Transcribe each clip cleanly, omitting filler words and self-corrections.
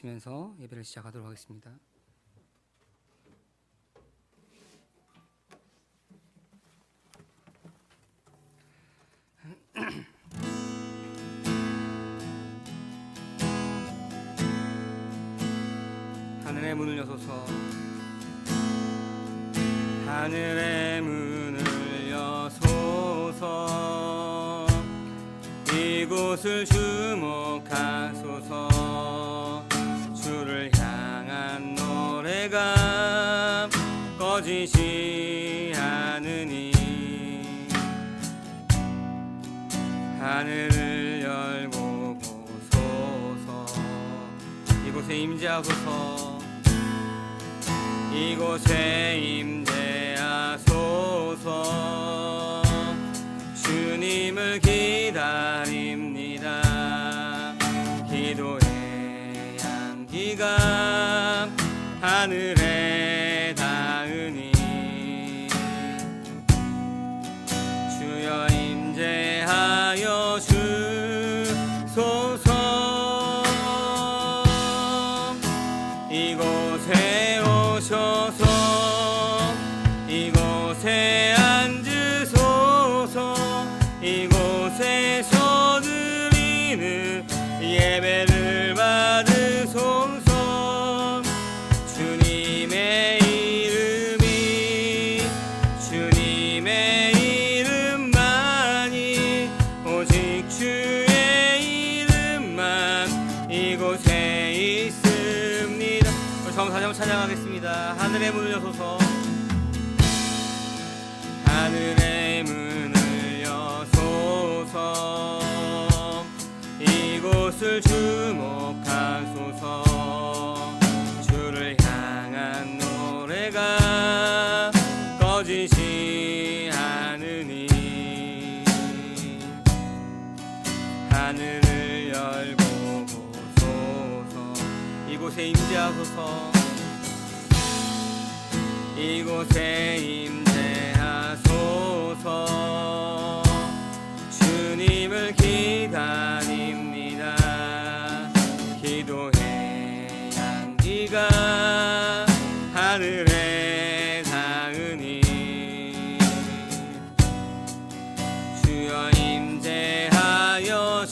면서 예배를 시작하도록 하겠습니다. 하늘의 문을 여소서, 하늘의 문을 여소서, 이곳을 주목하소서. 주를 향한 노래가 꺼지지 않으니 하늘을 열고 보소서. 이곳에 임재하소서, 이곳에 임재하소서. 주님을 기다립니다. 기도의 향기가 하늘에 닿으니 주여 임재하여 주소서. 이곳에 오셔서 이곳에 앉으소서. 이곳에서 드리는 예배를 받으소서. 주님의 이름이 주님의 이름만이 오직 주의 이름만 이곳에 있습니다. 우리 다시 한번 찬양하겠습니다. 하늘의 문을 여소서, 하늘의 문을 여소서. 이곳을 주목하소서. 주를 향한 노래가 꺼지지 않으니 하늘을 열고 보소서. 이곳에 임재하소서. 이곳에 임재하소서. 주님을 기다립니다. 기도의 향기가 하늘에 닿으니 주여 임재하여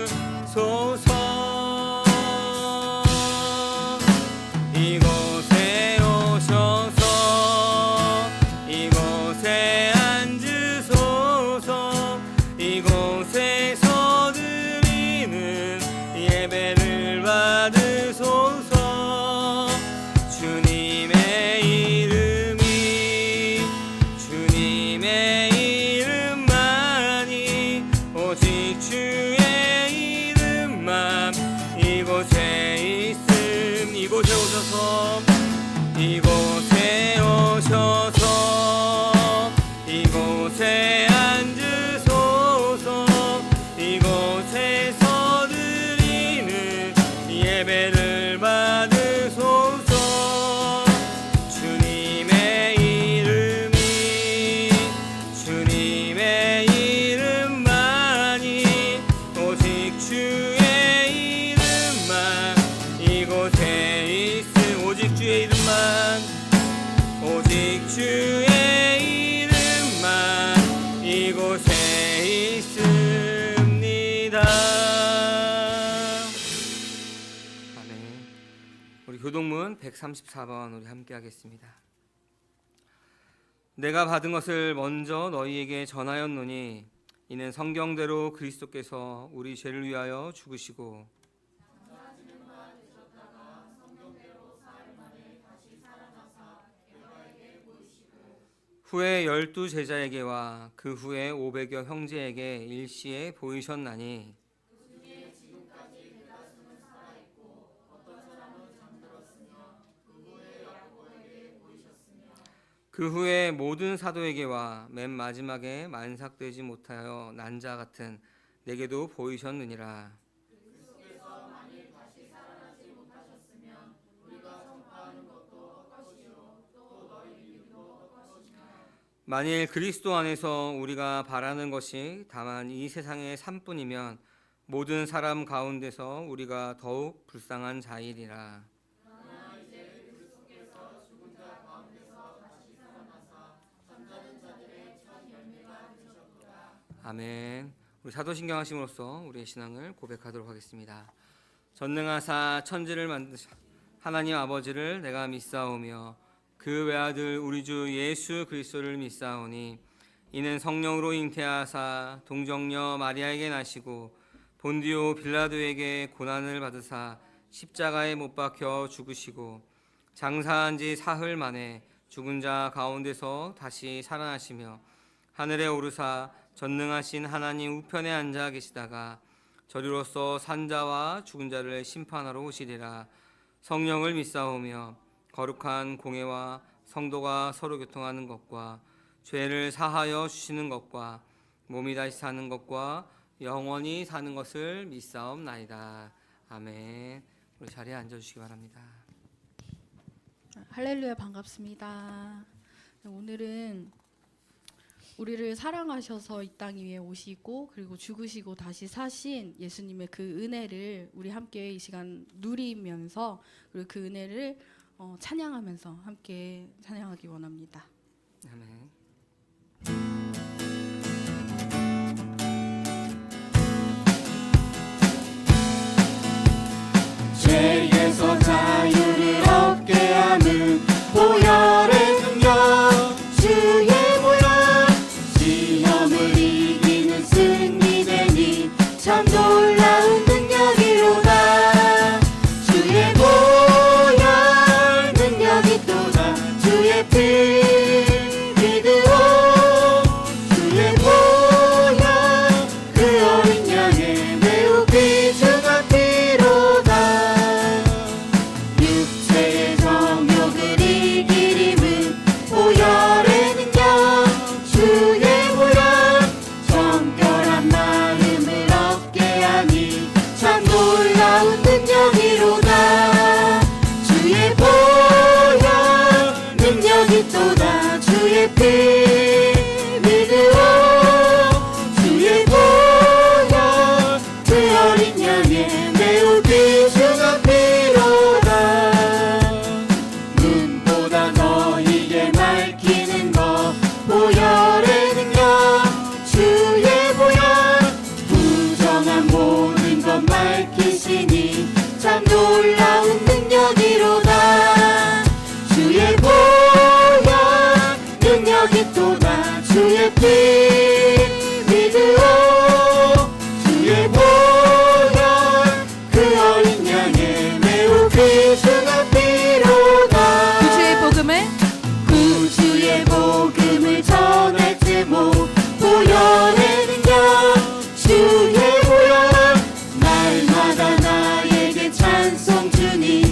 주소서. 이곳에 오셔서 이곳에 앉으소서. 이곳에서 드리는 예배를 받으소서. 주님의 이름이 주님의 이름만이 오직 주의 이름만 이곳에 있음. 이곳에 오셔서 이곳에 오셔서 이곳에 앉으소서. 이곳에서 드리는 예배를 받으소서. 주님의 이름이 주님의 이름만이 오직 주의 이름만 이곳에 있음. 오직 주의 이름만 오직 주의 이름만 이곳에 있습니다. 아멘. 우리 교동문 134번 우리 함께 하겠습니다. 내가 받은 것을 먼저 너희에게 전하였노니 이는 성경대로 그리스도께서 우리 죄를 위하여 죽으시고 후에 12 제자에게와 그 후에 500여 형제에게 일시에 보이셨나니 그 후에 모든 사도에게와 맨 마지막에 만삭되지 못하여 난 자 같은 내게도 보이셨느니라. 만일 그리스도 안에서 우리가 바라는 것이 다만 이 세상의 삶뿐이면 모든 사람 가운데서 우리가 더욱 불쌍한 자이리라. 아멘. 우리 사도신경 하심으로써 우리의 신앙을 고백하도록 하겠습니다. 전능하사 천지를 만드신 하나님 아버지를 내가 믿사오며 그 외아들 우리 주 예수 그리스도를 믿사오니 이는 성령으로 잉태하사 동정녀 마리아에게 나시고 본디오 빌라도에게 고난을 받으사 십자가에 못 박혀 죽으시고 장사한 지 사흘 만에 죽은 자 가운데서 다시 살아나시며 하늘에 오르사 전능하신 하나님 우편에 앉아 계시다가 저리로서 산자와 죽은 자를 심판하러 오시리라. 성령을 믿사오며 거룩한 공회와 성도가 서로 교통하는 것과 죄를 사하여 주시는 것과 몸이 다시 사는 것과 영원히 사는 것을 믿사옵나이다. 아멘. 우리 자리에 앉아주시기 바랍니다. 할렐루야, 반갑습니다. 오늘은 우리를 사랑하셔서 이 땅 위에 오시고 그리고 죽으시고 다시 사신 예수님의 그 은혜를 우리 함께 이 시간 누리면서 그리고 그 은혜를 찬양하면서 함께 찬양하기 원합니다. 아멘. 죄에서 자유를 얻게 하는 보혈의 능력 주의 보혈 시험을 이기는 승리되니 참 놀라운 능력이로다. 주의 보혈 능력이 또다. 주의 피 믿으오 주의 보혈 그 어린 양의 매우 귀중한 피로다. 육체의 정욕을 이기림은 보혈의 능력 주의 보혈 정결한 마음을 얻게 하니 참 놀라운 능력이로다. 주의 보혈 능력이 또다. 주의 피 믿으오 주의 보혈 그 어린 양의 매우 귀중한 피로다. 눈보다 너희게 밝히는 것 보혈의 능력 주의 보혈 부정한 모든 것 밝히시니 참 놀라운 능력이로다. 주의 보혈 능력이 또다. 주의 피 믿으오 주의 보혈 그 어린 양의 매우 귀중한 피로다. 구주의 복음을 전할 제목 보혈의 능력 주의 보혈 날마다 나에게 찬송 주니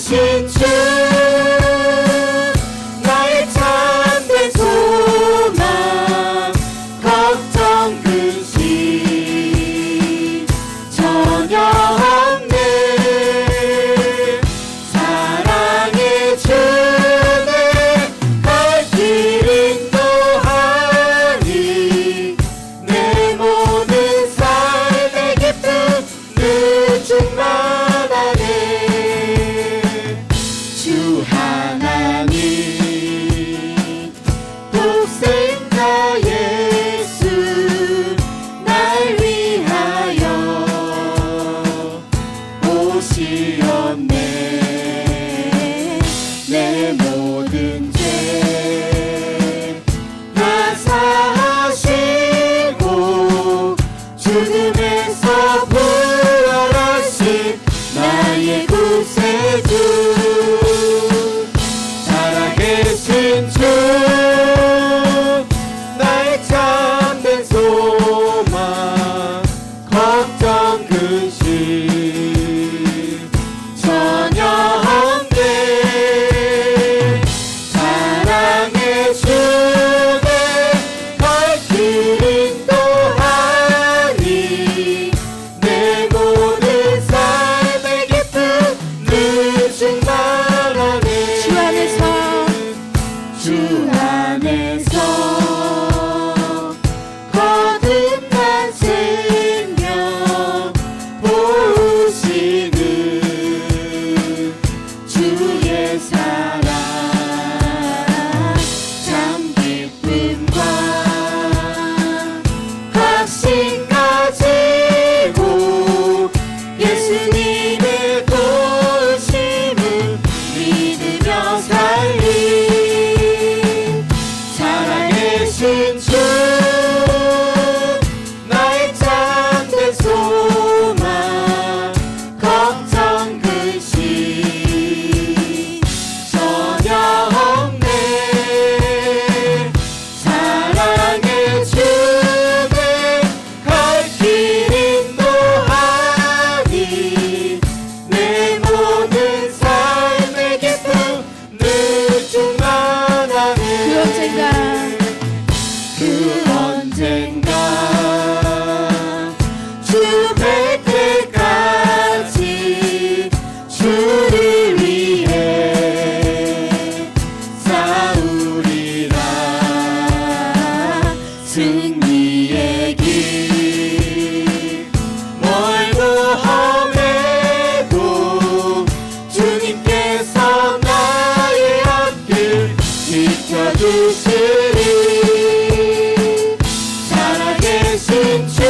살아계신 주 나의 참된 소망 걱정 근심 전혀 없네 사랑의 주내 갈 길 인도하니 내 모든 삶의 기쁨 늘 충만하네 주 하나님 독생자 예수 날 위하여 오시었네 내 모든 죄 다 사하시고 죽음에서 부활하신 나의 구세주 살아계신 주 나의 참된 소망 걱정 근심 전혀 없네 사랑의 주내 갈 길 인도하니 내 모든 삶의 기쁨 늘 충만하네 주 안에서 주 안에서 거듭난 생명 보시는 주의 사랑 참 기쁨과 확신 가지고 예수님의 도우심을 믿으며 살리 살아계신 주 나의 참된 소망 걱정 근심 전혀 없네 사랑의 주내 갈 길 인도하니 내 모든 삶의 기쁨 늘 충만하네 그 언젠가 주 뵐 때까지 주를 위해 싸우리라 승리의 길 멀고 험해도 주님께서 나의 앞길 지켜주시리 살아계신 주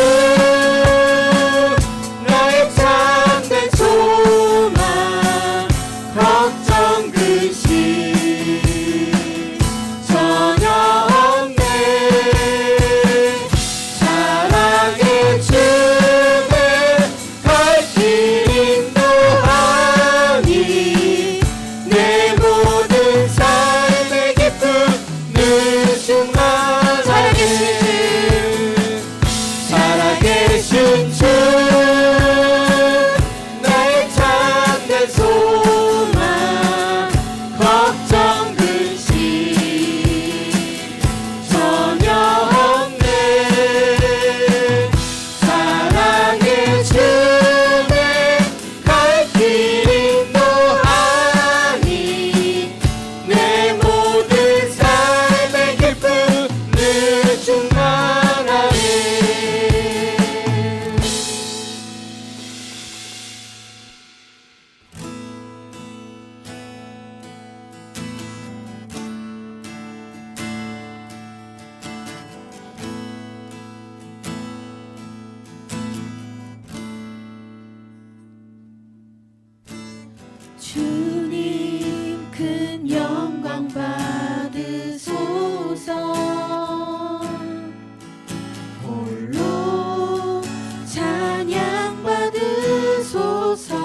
나의 참된 소망 걱정 근심 전혀 없네 사랑의 주내 갈 길 인도하니 내 모든 삶의 기쁨 늘 충만하네 살아계신 주 나의 참된 소망 걱정 근심 전혀 없네 사랑의 주내 갈 길 인도하니 내 모든 삶의 기쁨 늘 충만하네 주님 큰 영광 받으소서 홀로 찬양 받으소서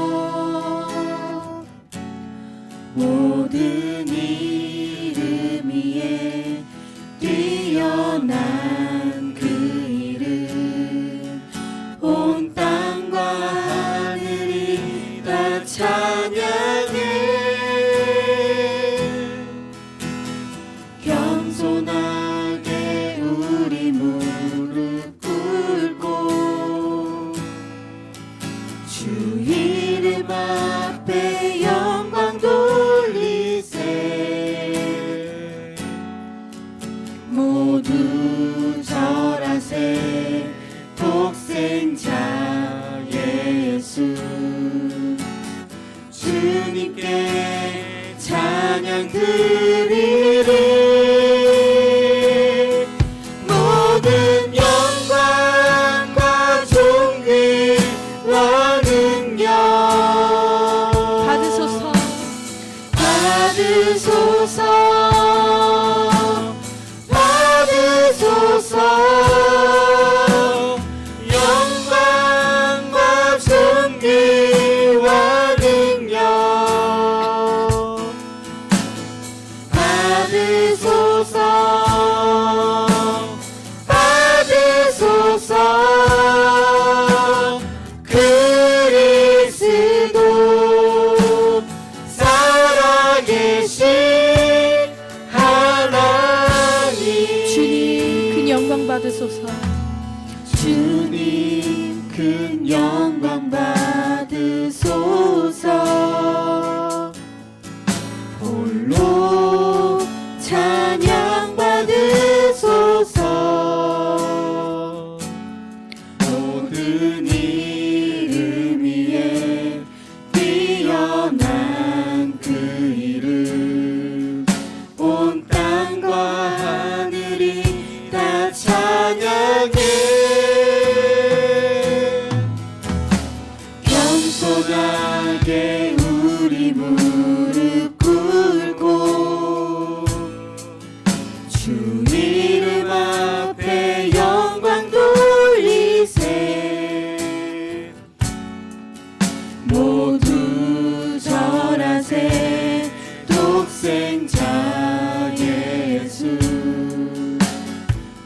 모든 이름 위에 뛰어난 그 이름 온 땅과 하늘이 다 찬양해 주님께 찬양 드리리. 모든 영광과 존귀와 능력 받으소서. 받으소서. 받으소서. 영광과 존귀와 능력 받으소서. 받으소서. 그리스도 살아계신 하나님. 주님 큰 영광 받으소서. 주님 큰 영광 받으소서. 홀로 찬양 받으소서. 모든 이름 위에 뛰어난 그 이름 온 땅과 하늘이 다 찬양해. 겸손하게 우리 무릎 꿇고 주 이름 앞에 영광 돌리세. 모두 절하세. 독생자 예수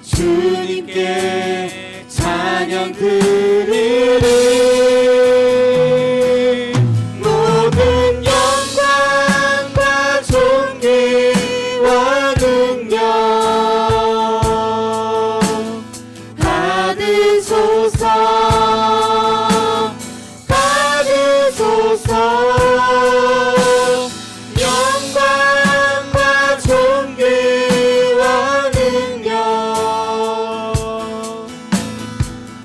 주님께 찬양 드리리. 모든 영광과 존귀와 능력 받으소서. 받으소서. 영광과 존귀와 능력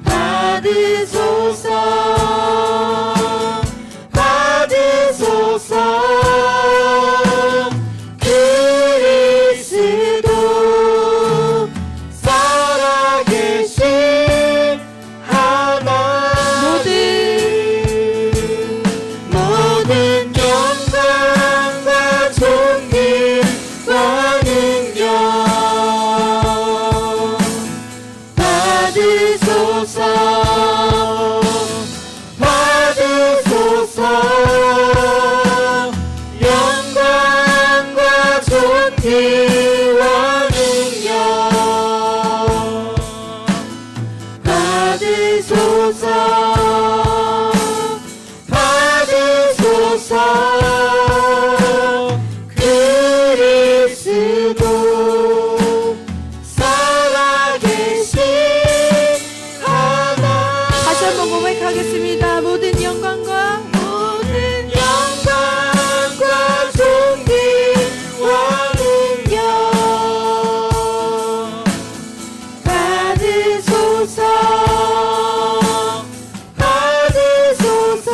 받으소서. 받으소서. 그리스도 살아계신 하나님. 모든 영광과 존귀와 능력 받으소서. 받으소서. 영광과 존귀와 능력 받으소서. 받으소서. 그리스도 살아계신 하나님. 다시 한번 고백하겠습니다. 모든 영광과 모든 영광과 존귀와 능력 받으소서. 받으소서.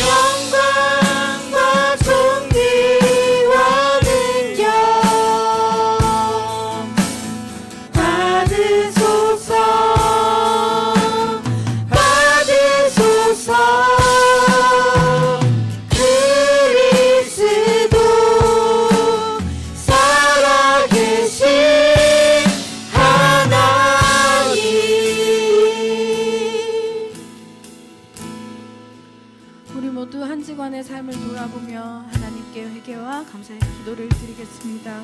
영광과 존귀와 능력 받으소서. 받으소서. 그리스도 살아계신 하나님. 우리 모두 한 주간의 삶을 돌아보며 하나님께 회개와 감사의 기도를 드리겠습니다.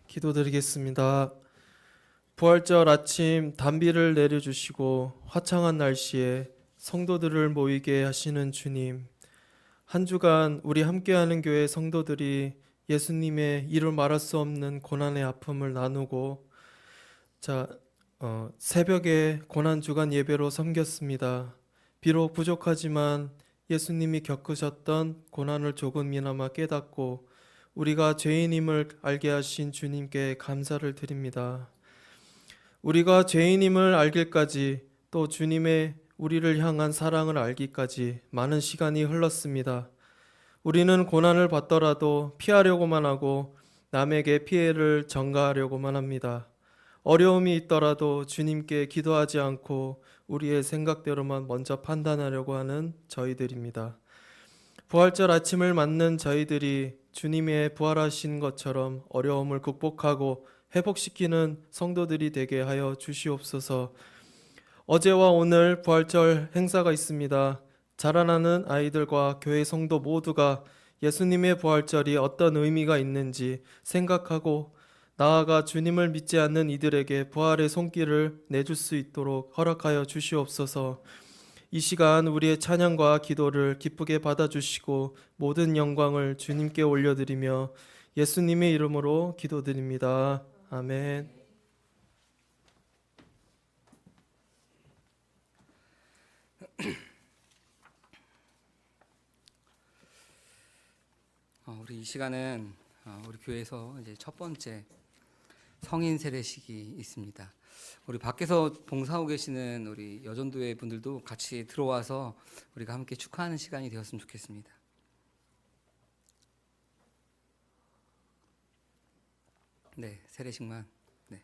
기도드리겠습니다. 부활절 아침 단비를 내려주시고 화창한 날씨에 성도들을 모이게 하시는 주님, 한 주간 우리 함께하는 교회 성도들이 예수님의 이루 말할 수 없는 고난의 아픔을 나누고 새벽에 고난 주간 예배로 섬겼습니다. 비록 부족하지만 예수님이 겪으셨던 고난을 조금이나마 깨닫고 우리가 죄인임을 알게 하신 주님께 감사를 드립니다. 우리가 죄인임을 알기까지 또 주님의 우리를 향한 사랑을 알기까지 많은 시간이 흘렀습니다. 우리는 고난을 받더라도 피하려고만 하고 남에게 피해를 전가하려고만 합니다. 어려움이 있더라도 주님께 기도하지 않고 우리의 생각대로만 먼저 판단하려고 하는 저희들입니다. 부활절 아침을 맞는 저희들이 주님의 부활하신 것처럼 어려움을 극복하고 회복시키는 성도들이 되게 하여 주시옵소서. 어제와 오늘 부활절 행사가 있습니다. 자라나는 아이들과 교회 성도 모두가 예수님의 부활절이 어떤 의미가 있는지 생각하고 나아가 주님을 믿지 않는 이들에게 부활의 손길을 내줄 수 있도록 허락하여 주시옵소서. 이 시간 우리의 찬양과 기도를 기쁘게 받아주시고 모든 영광을 주님께 올려드리며 예수님의 이름으로 기도드립니다. 아멘. 우리 이 시간은 우리 교회에서 이제 첫 번째 성인 세례식이 있습니다. 우리 밖에서 봉사하고 계시는 우리 여전도회 분들도 같이 들어와서 우리가 함께 축하하는 시간이 되었으면 좋겠습니다. 네, 세례식만. 네.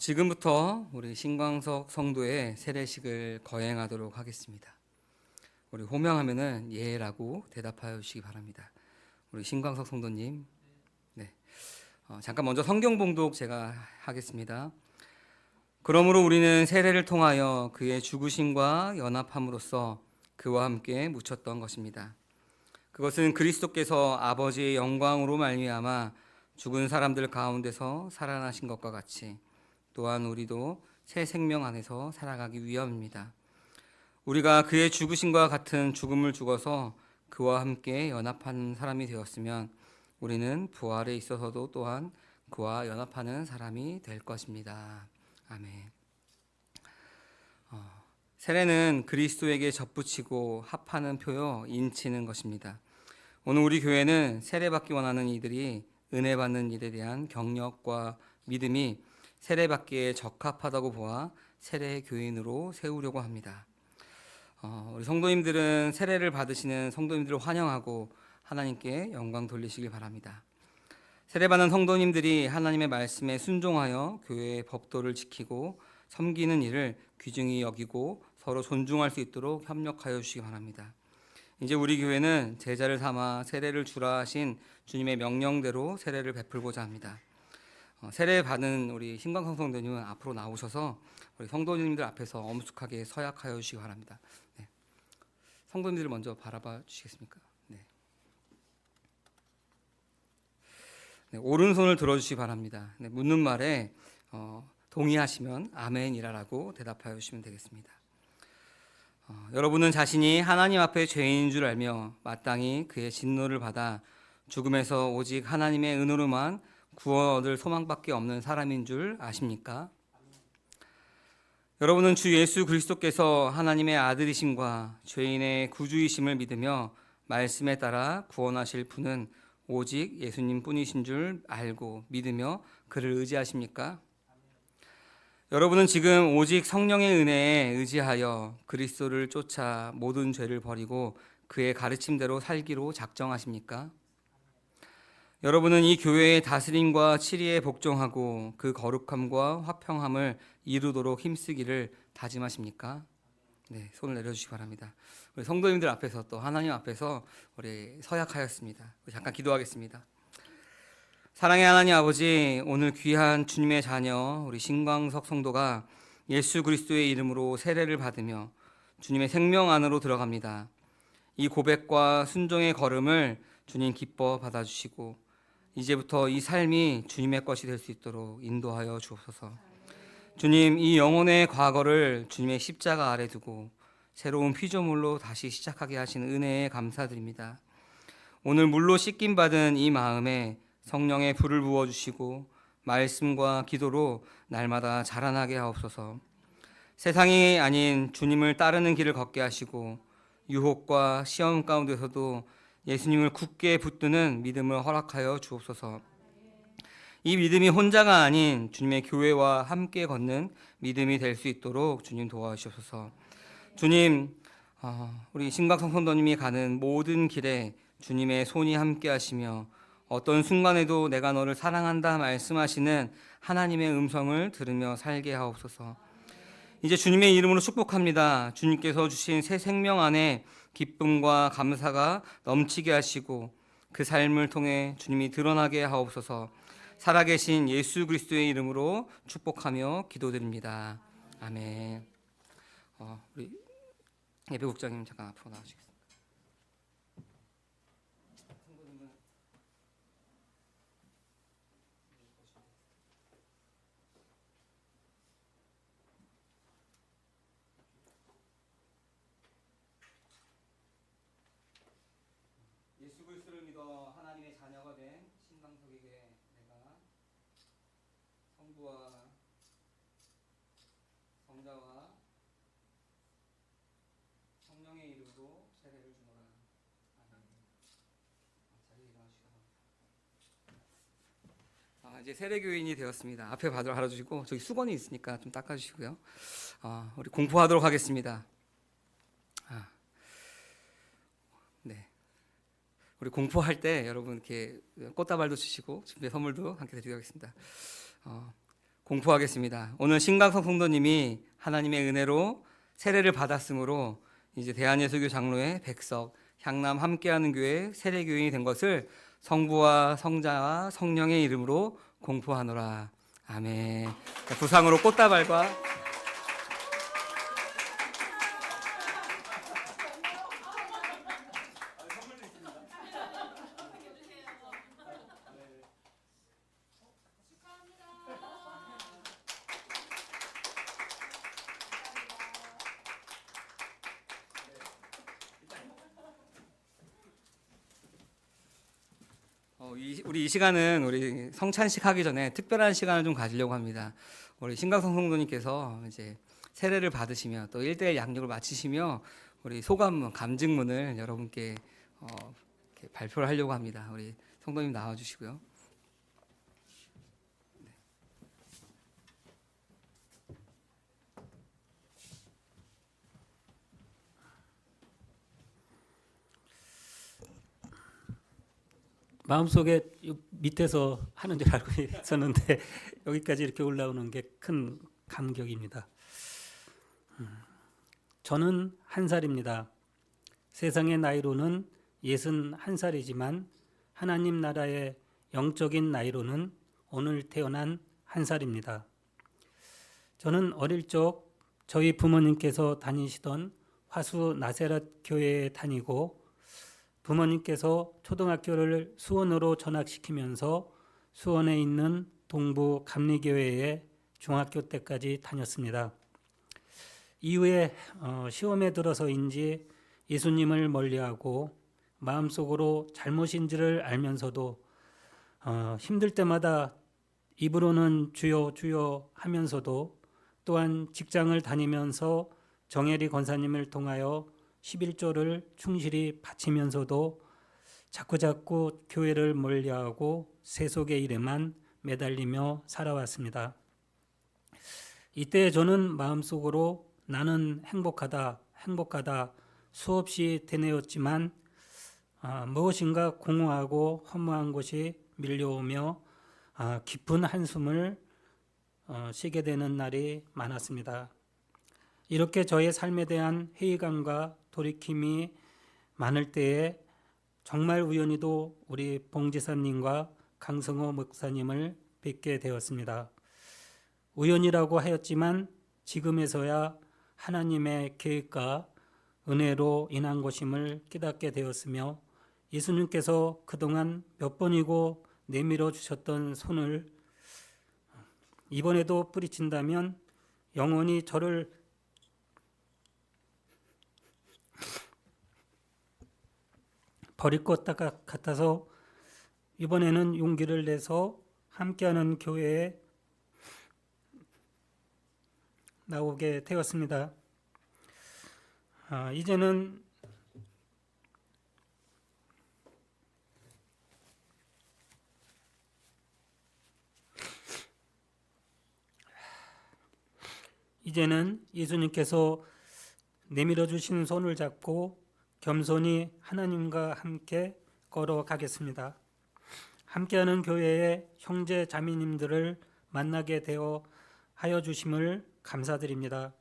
지금부터 우리 신광석 성도의 세례식을 거행하도록 하겠습니다. 우리 호명하면은 예라고 대답하여 주시기 바랍니다. 우리 신광석 성도님. 네. 잠깐 먼저 성경 봉독 제가 하겠습니다. 그러므로 우리는 세례를 통하여 그의 죽으심과 연합함으로써 그와 함께 묻혔던 것입니다. 그것은 그리스도께서 아버지의 영광으로 말미암아 죽은 사람들 가운데서 살아나신 것과 같이 또한 우리도 새 생명 안에서 살아가기 위함입니다. 우리가 그의 죽으심과 같은 죽음을 죽어서 그와 함께 연합한 사람이 되었으면 우리는 부활에 있어서도 또한 그와 연합하는 사람이 될 것입니다. 아멘. 세례는 그리스도에게 접붙이고 합하는 표요 인치는 것입니다. 오늘 우리 교회는 세례받기 원하는 이들이 은혜 받는 일에 대한 경력과 믿음이 세례받기에 적합하다고 보아 세례 교인으로 세우려고 합니다. 우리 성도님들은 세례를 받으시는 성도님들을 환영하고 하나님께 영광 돌리시길 바랍니다. 세례받는 성도님들이 하나님의 말씀에 순종하여 교회의 법도를 지키고 섬기는 일을 귀중히 여기고 서로 존중할 수 있도록 협력하여 주시기 바랍니다. 이제 우리 교회는 제자를 삼아 세례를 주라 하신 주님의 명령대로 세례를 베풀고자 합니다. 세례 받은 우리 신광성 성도님은 앞으로 나오셔서 우리 성도님들 앞에서 엄숙하게 서약하여 주시기 바랍니다. 네. 성도님들을 먼저 바라봐 주시겠습니까? 네. 네, 오른손을 들어주시기 바랍니다. 네, 묻는 말에 동의하시면 아멘이라고 대답하여 주시면 되겠습니다. 여러분은 자신이 하나님 앞에 죄인인 줄 알며 마땅히 그의 진노를 받아 죽음에서 오직 하나님의 은혜로만 구원 얻을 소망밖에 없는 사람인 줄 아십니까? 여러분은 주 예수 그리스도께서 하나님의 아들이심과 죄인의 구주이심을 믿으며 말씀에 따라 구원하실 분은 오직 예수님 뿐이신 줄 알고 믿으며 그를 의지하십니까? 여러분은 지금 오직 성령의 은혜에 의지하여 그리스도를 쫓아 모든 죄를 버리고 그의 가르침대로 살기로 작정하십니까? 여러분은 이 교회의 다스림과 치리에 복종하고 그 거룩함과 화평함을 이루도록 힘쓰기를 다짐하십니까? 네, 손을 내려주시기 바랍니다. 우리 성도님들 앞에서 또 하나님 앞에서 우리 서약하였습니다. 잠깐 기도하겠습니다. 사랑의 하나님 아버지, 오늘 귀한 주님의 자녀 우리 신광석 성도가 예수 그리스도의 이름으로 세례를 받으며 주님의 생명 안으로 들어갑니다. 이 고백과 순종의 걸음을 주님 기뻐 받아주시고 이제부터 이 삶이 주님의 것이 될 수 있도록 인도하여 주옵소서. 주님, 이 영혼의 과거를 주님의 십자가 아래 두고 새로운 피조물로 다시 시작하게 하신 은혜에 감사드립니다. 오늘 물로 씻김 받은 이 마음에 성령의 불을 부어주시고 말씀과 기도로 날마다 자라나게 하옵소서. 세상이 아닌 주님을 따르는 길을 걷게 하시고 유혹과 시험 가운데서도 예수님을 굳게 붙드는 믿음을 허락하여 주옵소서. 이 믿음이 혼자가 아닌 주님의 교회와 함께 걷는 믿음이 될 수 있도록 주님 도와주시옵소서. 주님, 우리 심각성 성도님이 가는 모든 길에 주님의 손이 함께 하시며 어떤 순간에도 내가 너를 사랑한다 말씀하시는 하나님의 음성을 들으며 살게 하옵소서. 이제 주님의 이름으로 축복합니다. 주님께서 주신 새 생명 안에 기쁨과 감사가 넘치게 하시고 그 삶을 통해 주님이 드러나게 하옵소서. 살아계신 예수 그리스도의 이름으로 축복하며 기도드립니다. 아멘. 우리 예배국장님 잠깐 앞으로 나와주시겠습니다. 예수 그리스도를 믿어 하나님의 자녀가 된 신방석에게 내가 성부와 성자와 성령의 이름으로 세례를 주노라. 아멘. 자리에 일어나시고. 이제 세례교인이 되었습니다. 앞에 받아주시고 저기 수건이 있으니까 좀 닦아주시고요. 우리 공포하도록 하겠습니다. 네. 우리 공포할 때 여러분 이렇게 꽃다발도 주시고 준비한 선물도 함께 드리겠습니다. 공포하겠습니다. 오늘 신강성 성도님이 하나님의 은혜로 세례를 받았으므로 이제 대한예수교 장로회 백석 향남 함께하는 교회 세례교인이 된 것을 성부와 성자와 성령의 이름으로 공포하노라. 아멘. 부상으로 꽃다발과 우리 이 시간은 우리 성찬식 하기 전에 특별한 시간을 좀 가지려고 합니다. 우리 신강성 성도님께서 이제 세례를 받으시며 또 1대1 양육을 마치시며 우리 소감문, 감증문을 여러분께 이렇게 발표를 하려고 합니다. 우리 성도님 나와주시고요. 마음속에 밑에서 하는 줄 알고 있었는데 여기까지 이렇게 올라오는 게 큰 감격입니다. 저는 1살입니다. 세상의 나이로는 61살이지만 하나님 나라의 영적인 나이로는 오늘 태어난 1살입니다. 저는 어릴 적 저희 부모님께서 다니시던 화수 나세렛 교회에 다니고 부모님께서 초등학교를 수원으로 전학시키면서 수원에 있는 동부 감리교회에 중학교 때까지 다녔습니다. 이후에 시험에 들어서인지 예수님을 멀리하고 마음속으로 잘못인지를 알면서도 힘들 때마다 입으로는 주여 주여 하면서도 또한 직장을 다니면서 정혜리 권사님을 통하여 11조를 충실히 바치면서도 자꾸자꾸 교회를 멀리하고 세속의 일에만 매달리며 살아왔습니다. 이때 저는 마음속으로 나는 행복하다, 행복하다 수없이 되뇌었지만 무엇인가 공허하고 허무한 것이 밀려오며 깊은 한숨을 쉬게 되는 날이 많았습니다. 이렇게 저의 삶에 대한 회의감과 돌이킴이 많을 때에 정말 우연히도 우리 봉지사님과 강성호 목사님을 뵙게 되었습니다. 우연이라고 하였지만 지금에서야 하나님의 계획과 은혜로 인한 것임을 깨닫게 되었으며 예수님께서 그동안 몇 번이고 내밀어 주셨던 손을 이번에도 뿌리친다면 영원히 저를 버릴 것 같아서 이번에는 용기를 내서 함께하는 교회에 나오게 되었습니다. 이제는 예수님께서 내밀어 주신 손을 잡고 겸손히 하나님과 함께 걸어가겠습니다. 함께하는 교회의 형제 자매님들을 만나게 되어 하여 주심을 감사드립니다.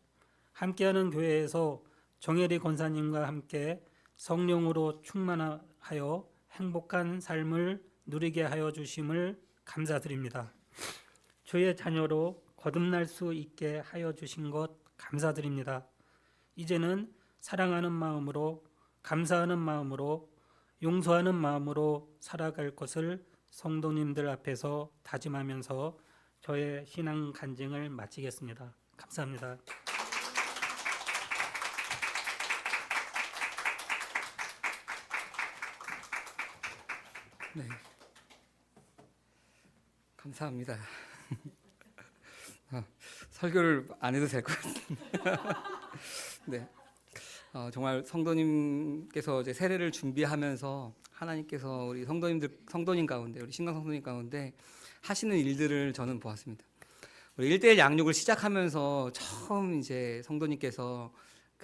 함께하는 교회에서 정혜리 권사님과 함께 성령으로 충만하여 행복한 삶을 누리게 하여 주심을 감사드립니다. 주의 자녀로 거듭날 수 있게 하여 주신 것 감사드립니다. 이제는 사랑하는 마음으로, 감사하는 마음으로, 용서하는 마음으로 살아갈 것을 성도님들 앞에서 다짐하면서 저의 신앙 간증을 마치겠습니다. 감사합니다. 네, 감사합니다. 설교를 안 해도 될 것 같습니다. 네, 정말 성도님께서 이제 세례를 준비하면서 하나님께서 우리 성도님 가운데, 우리 신강 성도님 가운데 하시는 일들을 저는 보았습니다. 우리 1대1 양육을 시작하면서 처음 이제 성도님께서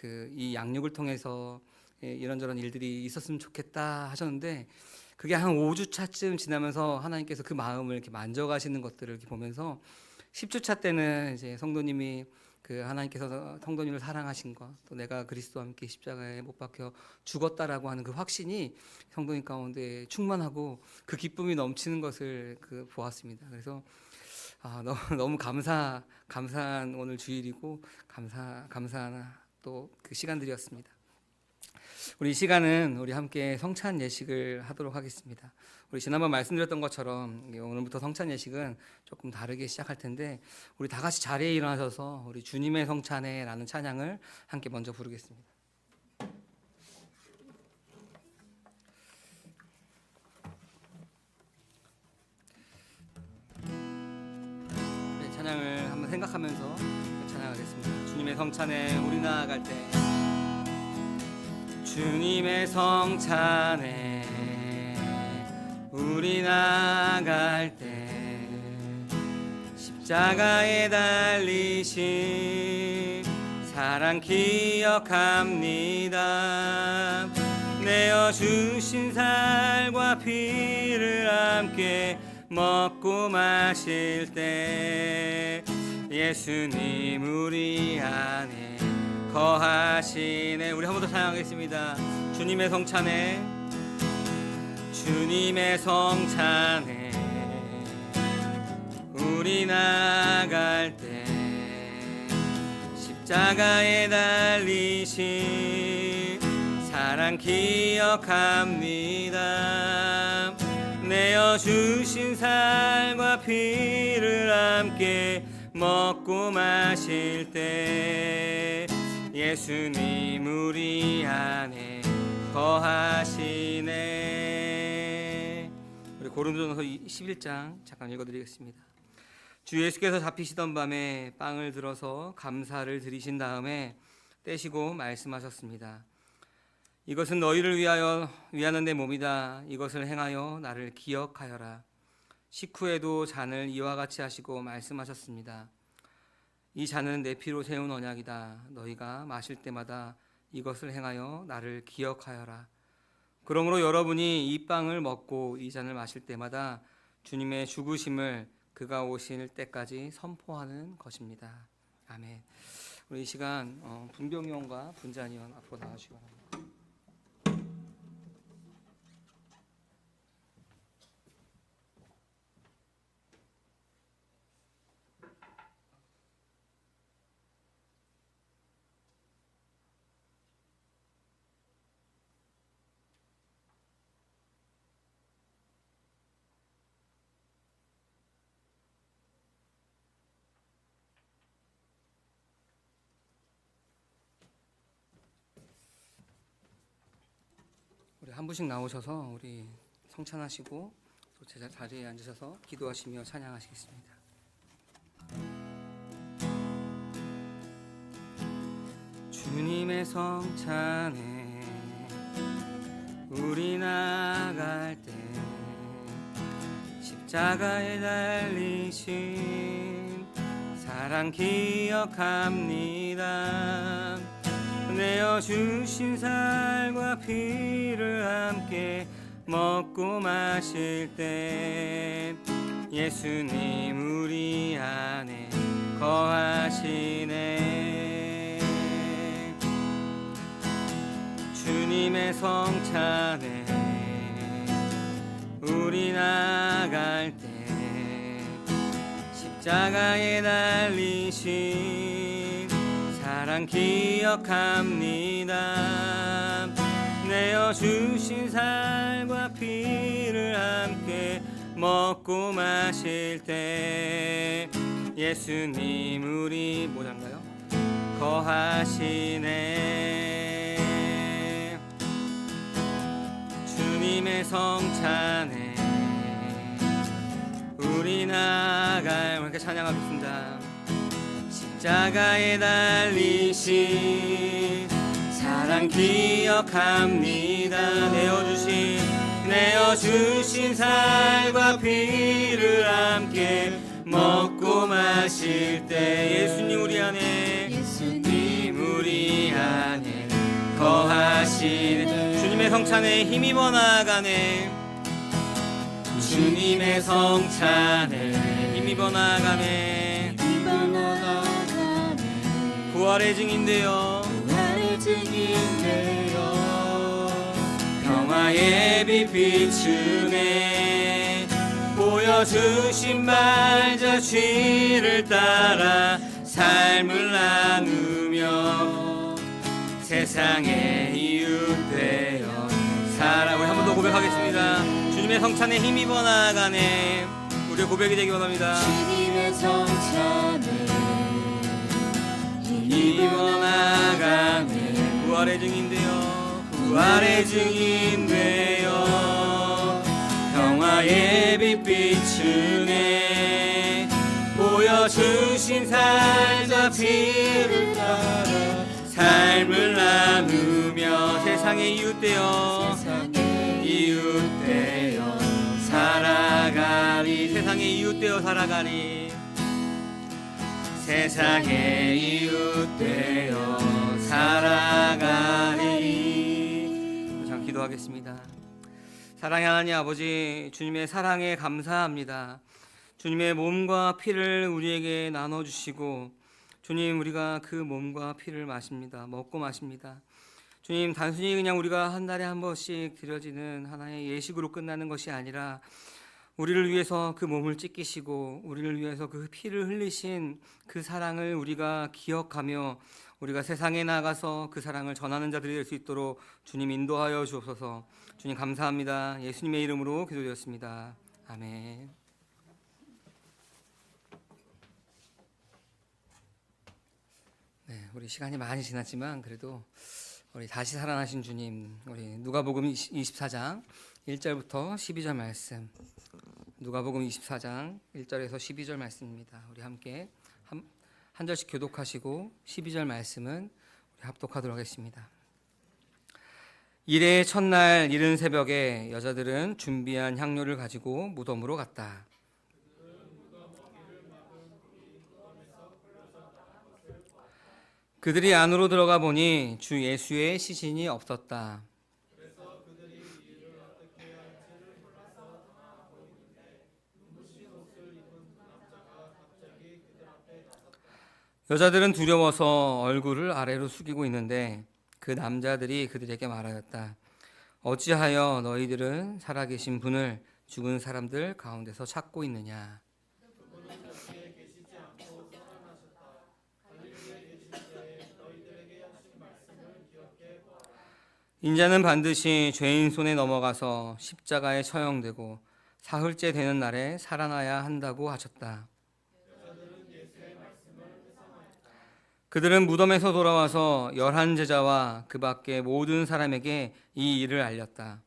이 양육을 통해서 이런저런 일들이 있었으면 좋겠다 하셨는데, 그게 한 5주 차쯤 지나면서 하나님께서 그 마음을 이렇게 만져가시는 것들을 이렇게 보면서 10주 차 때는 이제 성도님이 하나님께서 성도님을 사랑하신 것, 또 내가 그리스도와 함께 십자가에 못 박혀 죽었다라고 하는 그 확신이 성도님 가운데 충만하고 그 기쁨이 넘치는 것을 보았습니다. 그래서 너무 감사한 오늘 주일이고 감사한 또 그 시간들이었습니다. 우리 이 시간은 우리 함께 성찬 예식을 하도록 하겠습니다. 우리 지난번 말씀드렸던 것처럼 오늘부터 성찬 예식은 조금 다르게 시작할 텐데, 우리 다 같이 자리에 일어나셔서 우리 주님의 성찬에라는 찬양을 함께 먼저 부르겠습니다. 네, 찬양을 한번 생각하면서 찬양하겠습니다. 주님의 성찬에 우리 나아갈 때, 주님의 성찬에 우리 나아갈 때, 십자가에 달리신 사랑 기억합니다. 내어주신 살과 피를 함께 먹고 마실 때, 예수님 우리 안에 거하시네. 우리 한 번 더 찬양하겠습니다. 주님의 성찬에, 주님의 성찬에 우리 나갈 때, 십자가에 달리신 사랑 기억합니다. 내어주신 살과 피를 함께 먹고 마실 때, 예수님 우리 안에 거하시네. 우리 고린도전서 11장 잠깐 읽어드리겠습니다. 주 예수께서 잡히시던 밤에 빵을 들어서 감사를 드리신 다음에 떼시고 말씀하셨습니다. 이것은 너희를 위하는 내 몸이다. 이것을 행하여 나를 기억하여라. 식후에도 잔을 이와 같이 하시고 말씀하셨습니다. 이 잔은 내 피로 세운 언약이다. 너희가 마실 때마다 이것을 행하여 나를 기억하여라. 그러므로 여러분이 이 빵을 먹고 이 잔을 마실 때마다 주님의 죽으심을 그가 오실 때까지 선포하는 것입니다. 아멘. 우리 이 시간 분병위원과 분잔위원 앞으로 나와주시기 바랍니다. 한 분씩 나오셔서 우리 성찬하시고 또 제자 자리에 앉으셔서 기도하시며 찬양하시겠습니다. 주님의 성찬에 우리 나갈 때 십자가에 달리신 사랑 기억합니다. 내어주신 살과 피를 함께 먹고 마실 때 예수님 우리 안에 거하시네. 주님의 성찬에 우리 나갈 때 십자가에 달리신 사랑 기억합니다. 내어주신 살과 피를 함께 먹고 마실 때 예수님 우리 뭐란가요? 거하시네. 주님의 성찬에 우리 나갈 이렇게 찬양하겠습니다. 십자가에 달리신 사랑 기억합니다. 내어주신 살과 피를 함께 먹고 마실 때 예수님 우리 안에 거하시네. 주님의 성찬에 힘입어 나가네. 주님의 성찬에 힘입어 나가네. 부활의 증인되어 평화의 빛 비추네. 보여주신 말자 주를 따라 삶을 나누며 세상의 이웃 되어 살아. 우리 한 번 더 고백하겠습니다. 주님의 성찬에 힘입어 나가네. 우리의 고백이 되기 원합니다. 주님의 성찬에 힘입어 나가네. 부활의 증인 되어 평화의 빛 비추네. 보여주신 살자 피를 따라 삶을 나누며 세상의 이웃 되어 살아가리. 세상의 이웃 되어 살아가리. 세상의 이웃 되어 살아가리. 자, 기도하겠습니다. 사랑의 하나님 아버지, 주님의 사랑에 감사합니다. 주님의 몸과 피를 우리에게 나눠주시고 주님 우리가 그 몸과 피를 마십니다. 먹고 마십니다. 주님 단순히 그냥 우리가 한 달에 한 번씩 드려지는 하나의 예식으로 끝나는 것이 아니라 우리를 위해서 그 몸을 찢기시고 우리를 위해서 그 피를 흘리신 그 사랑을 우리가 기억하며 우리가 세상에 나가서 그 사랑을 전하는 자들이 될 수 있도록 주님 인도하여 주옵소서. 주님 감사합니다. 예수님의 이름으로 기도드렸습니다. 아멘. 네, 우리 시간이 많이 지났지만 그래도 우리 다시 살아나신 주님, 우리 누가복음 24장 1절부터 12절 말씀, 누가복음 24장 1절에서 12절 말씀입니다. 우리 함께 한 절씩 교독하시고 12절 말씀은 우리 합독하도록 하겠습니다. 이레의 첫날 이른 새벽에 여자들은 준비한 향료를 가지고 무덤으로 갔다. 그들이 안으로 들어가 보니 주 예수의 시신이 없었다. 여자들은 두려워서 얼굴을 아래로 숙이고 있는데 그 남자들이 그들에게 말하였다. 어찌하여 너희들은 살아계신 분을 죽은 사람들 가운데서 찾고 있느냐? 인자는 반드시 죄인 손에 넘어가서 십자가에 처형되고 사흘째 되는 날에 살아나야 한다고 하셨다. 그들은 무덤에서 돌아와서 11 제자와 그 밖의 모든 사람에게 이 일을 알렸다.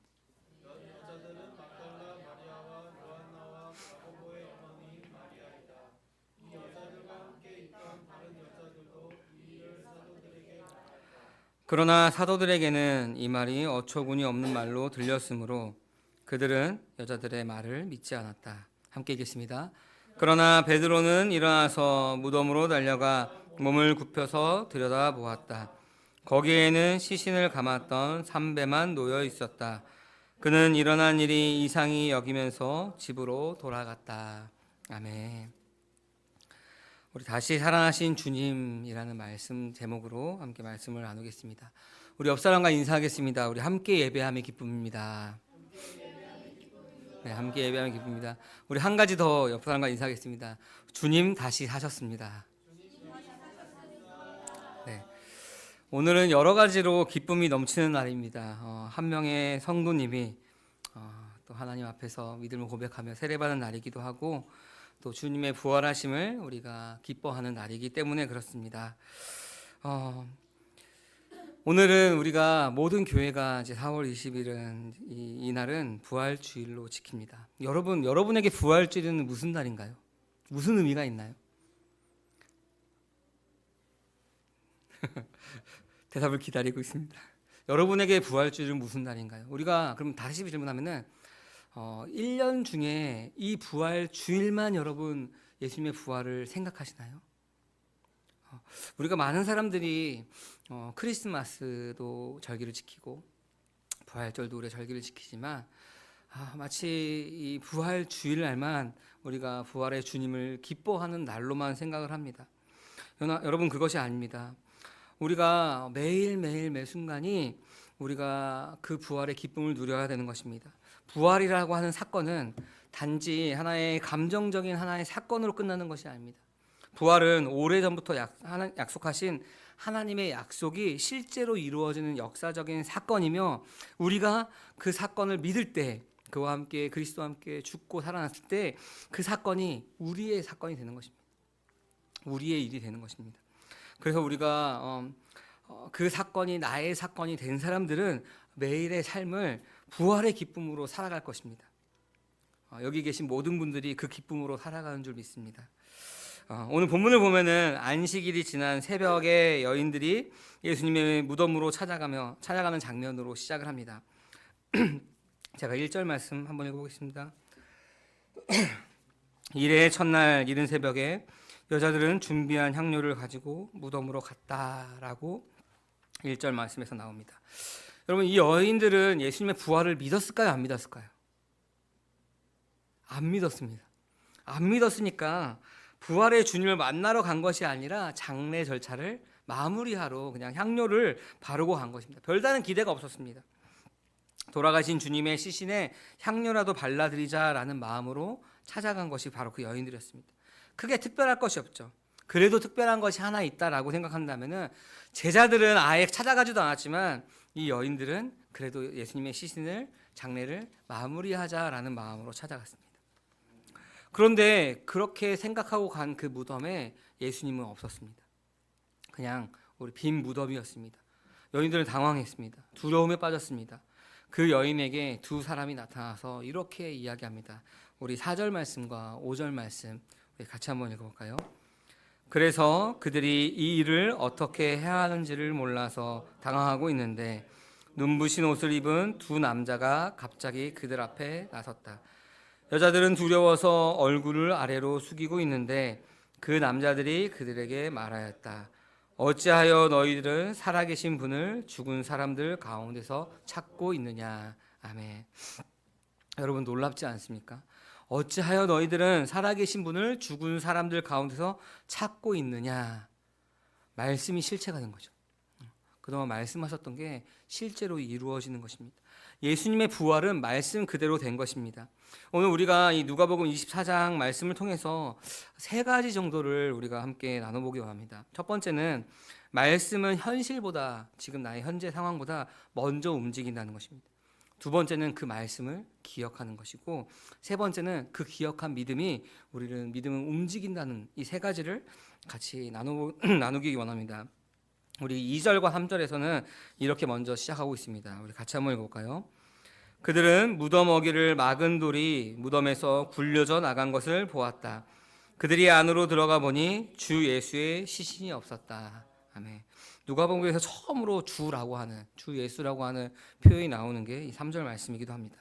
그러나 사도들에게는 이 말이 어처구니 없는 말로 들렸으므로 그들은 여자들의 말을 믿지 않았다. 함께 읽겠습니다. 그러나 베드로는 일어나서 무덤으로 달려가 몸을 굽혀서 들여다보았다. 거기에는 시신을 감았던 삼배만 놓여 있었다. 그는 일어난 일이 이상히 여기면서 집으로 돌아갔다. 아멘. 우리 다시 살아나신 주님이라는 말씀 제목으로 함께 말씀을 나누겠습니다. 우리 옆 사람과 인사하겠습니다. 우리 함께 예배함의 기쁨입니다. 네, 함께 예배함의 기쁨입니다. 우리 한 가지 더 옆 사람과 인사하겠습니다. 주님 다시 사셨습니다. 네. 오늘은 여러 가지로 기쁨이 넘치는 날입니다. 한 명의 성도님이 또 하나님 앞에서 믿음을 고백하며 세례받은 날이기도 하고 또 주님의 부활하심을 우리가 기뻐하는 날이기 때문에 그렇습니다. 오늘은 우리가 모든 교회가 이제 4월 20일은 이 날은 부활주일로 지킵니다. 여러분에게 부활주일은 무슨 날인가요? 무슨 의미가 있나요? 대답을 기다리고 있습니다. 여러분에게 부활주일은 무슨 날인가요? 우리가 그럼 다시 질문하면은 1년 중에 이 부활주일만 여러분 예수님의 부활을 생각하시나요? 우리가 많은 사람들이 크리스마스도 절기를 지키고 부활절도 우리가 절기를 지키지만 마치 이 부활주일 날만 우리가 부활의 주님을 기뻐하는 날로만 생각을 합니다. 여러분 그것이 아닙니다. 우리가 매일매일 매 순간이 우리가 그 부활의 기쁨을 누려야 되는 것입니다. 부활이라고 하는 사건은 단지 하나의 감정적인 하나의 사건으로 끝나는 것이 아닙니다. 부활은 오래전부터 약속하신 하나님의 약속이 실제로 이루어지는 역사적인 사건이며 우리가 그 사건을 믿을 때 그와 함께 그리스도와 함께 죽고 살아났을 때 그 사건이 우리의 사건이 되는 것입니다. 우리의 일이 되는 것입니다. 그래서 우리가 그 사건이 나의 사건이 된 사람들은 매일의 삶을 부활의 기쁨으로 살아갈 것입니다. 여기 계신 모든 분들이 그 기쁨으로 살아가는 줄 믿습니다. 오늘 본문을 보면은 안식일이 지난 새벽에 여인들이 예수님의 무덤으로 찾아가는 장면으로 시작을 합니다. 제가 1절 말씀 한번 읽어보겠습니다. 이레의 첫날 이른 새벽에 여자들은 준비한 향료를 가지고 무덤으로 갔다라고 1절 말씀에서 나옵니다. 여러분 이 여인들은 예수님의 부활을 믿었을까요? 안 믿었을까요? 안 믿었습니다. 안 믿었으니까 부활의 주님을 만나러 간 것이 아니라 장례 절차를 마무리하러 그냥 향료를 바르고 간 것입니다. 별다른 기대가 없었습니다. 돌아가신 주님의 시신에 향료라도 발라드리자라는 마음으로 찾아간 것이 바로 그 여인들이었습니다. 크게 특별할 것이 없죠. 그래도 특별한 것이 하나 있다라고 생각한다면은 제자들은 아예 찾아가지도 않았지만 이 여인들은 그래도 예수님의 시신을 장례를 마무리하자라는 마음으로 찾아갔습니다. 그런데 그렇게 생각하고 간 그 무덤에 예수님은 없었습니다. 그냥 우리 빈 무덤이었습니다. 여인들은 당황했습니다. 두려움에 빠졌습니다. 그 여인에게 두 사람이 나타나서 이렇게 이야기합니다. 우리 4절 말씀과 5절 말씀 우리 같이 한번 읽어볼까요? 그래서 그들이 이 일을 어떻게 해야 하는지를 몰라서 당황하고 있는데 눈부신 옷을 입은 두 남자가 갑자기 그들 앞에 나섰다. 여자들은 두려워서 얼굴을 아래로 숙이고 있는데 그 남자들이 그들에게 말하였다. 어찌하여 너희들은 살아계신 분을 죽은 사람들 가운데서 찾고 있느냐. 아멘. 여러분 놀랍지 않습니까? 어찌하여 너희들은 살아계신 분을 죽은 사람들 가운데서 찾고 있느냐. 말씀이 실체가 된 거죠. 그동안 말씀하셨던 게 실제로 이루어지는 것입니다. 예수님의 부활은 말씀 그대로 된 것입니다. 오늘 우리가 이 누가복음 24장 말씀을 통해서 세 가지 정도를 우리가 함께 나눠보기 원합니다. 첫 번째는 말씀은 현실보다 지금 나의 현재 상황보다 먼저 움직인다는 것입니다. 두 번째는 그 말씀을 기억하는 것이고 세 번째는 그 기억한 믿음이 우리를 믿음을 움직인다는 이 세 가지를 같이 나누기 원합니다. 우리 2절과 3절에서는 이렇게 먼저 시작하고 있습니다. 우리 같이 한번 읽어볼까요? 그들은 무덤 어귀를 막은 돌이 무덤에서 굴려져 나간 것을 보았다. 그들이 안으로 들어가 보니 주 예수의 시신이 없었다. 아멘. 누가복음에서 처음으로 주라고 하는, 주 예수라고 하는 표현이 나오는 게 이 3절 말씀이기도 합니다.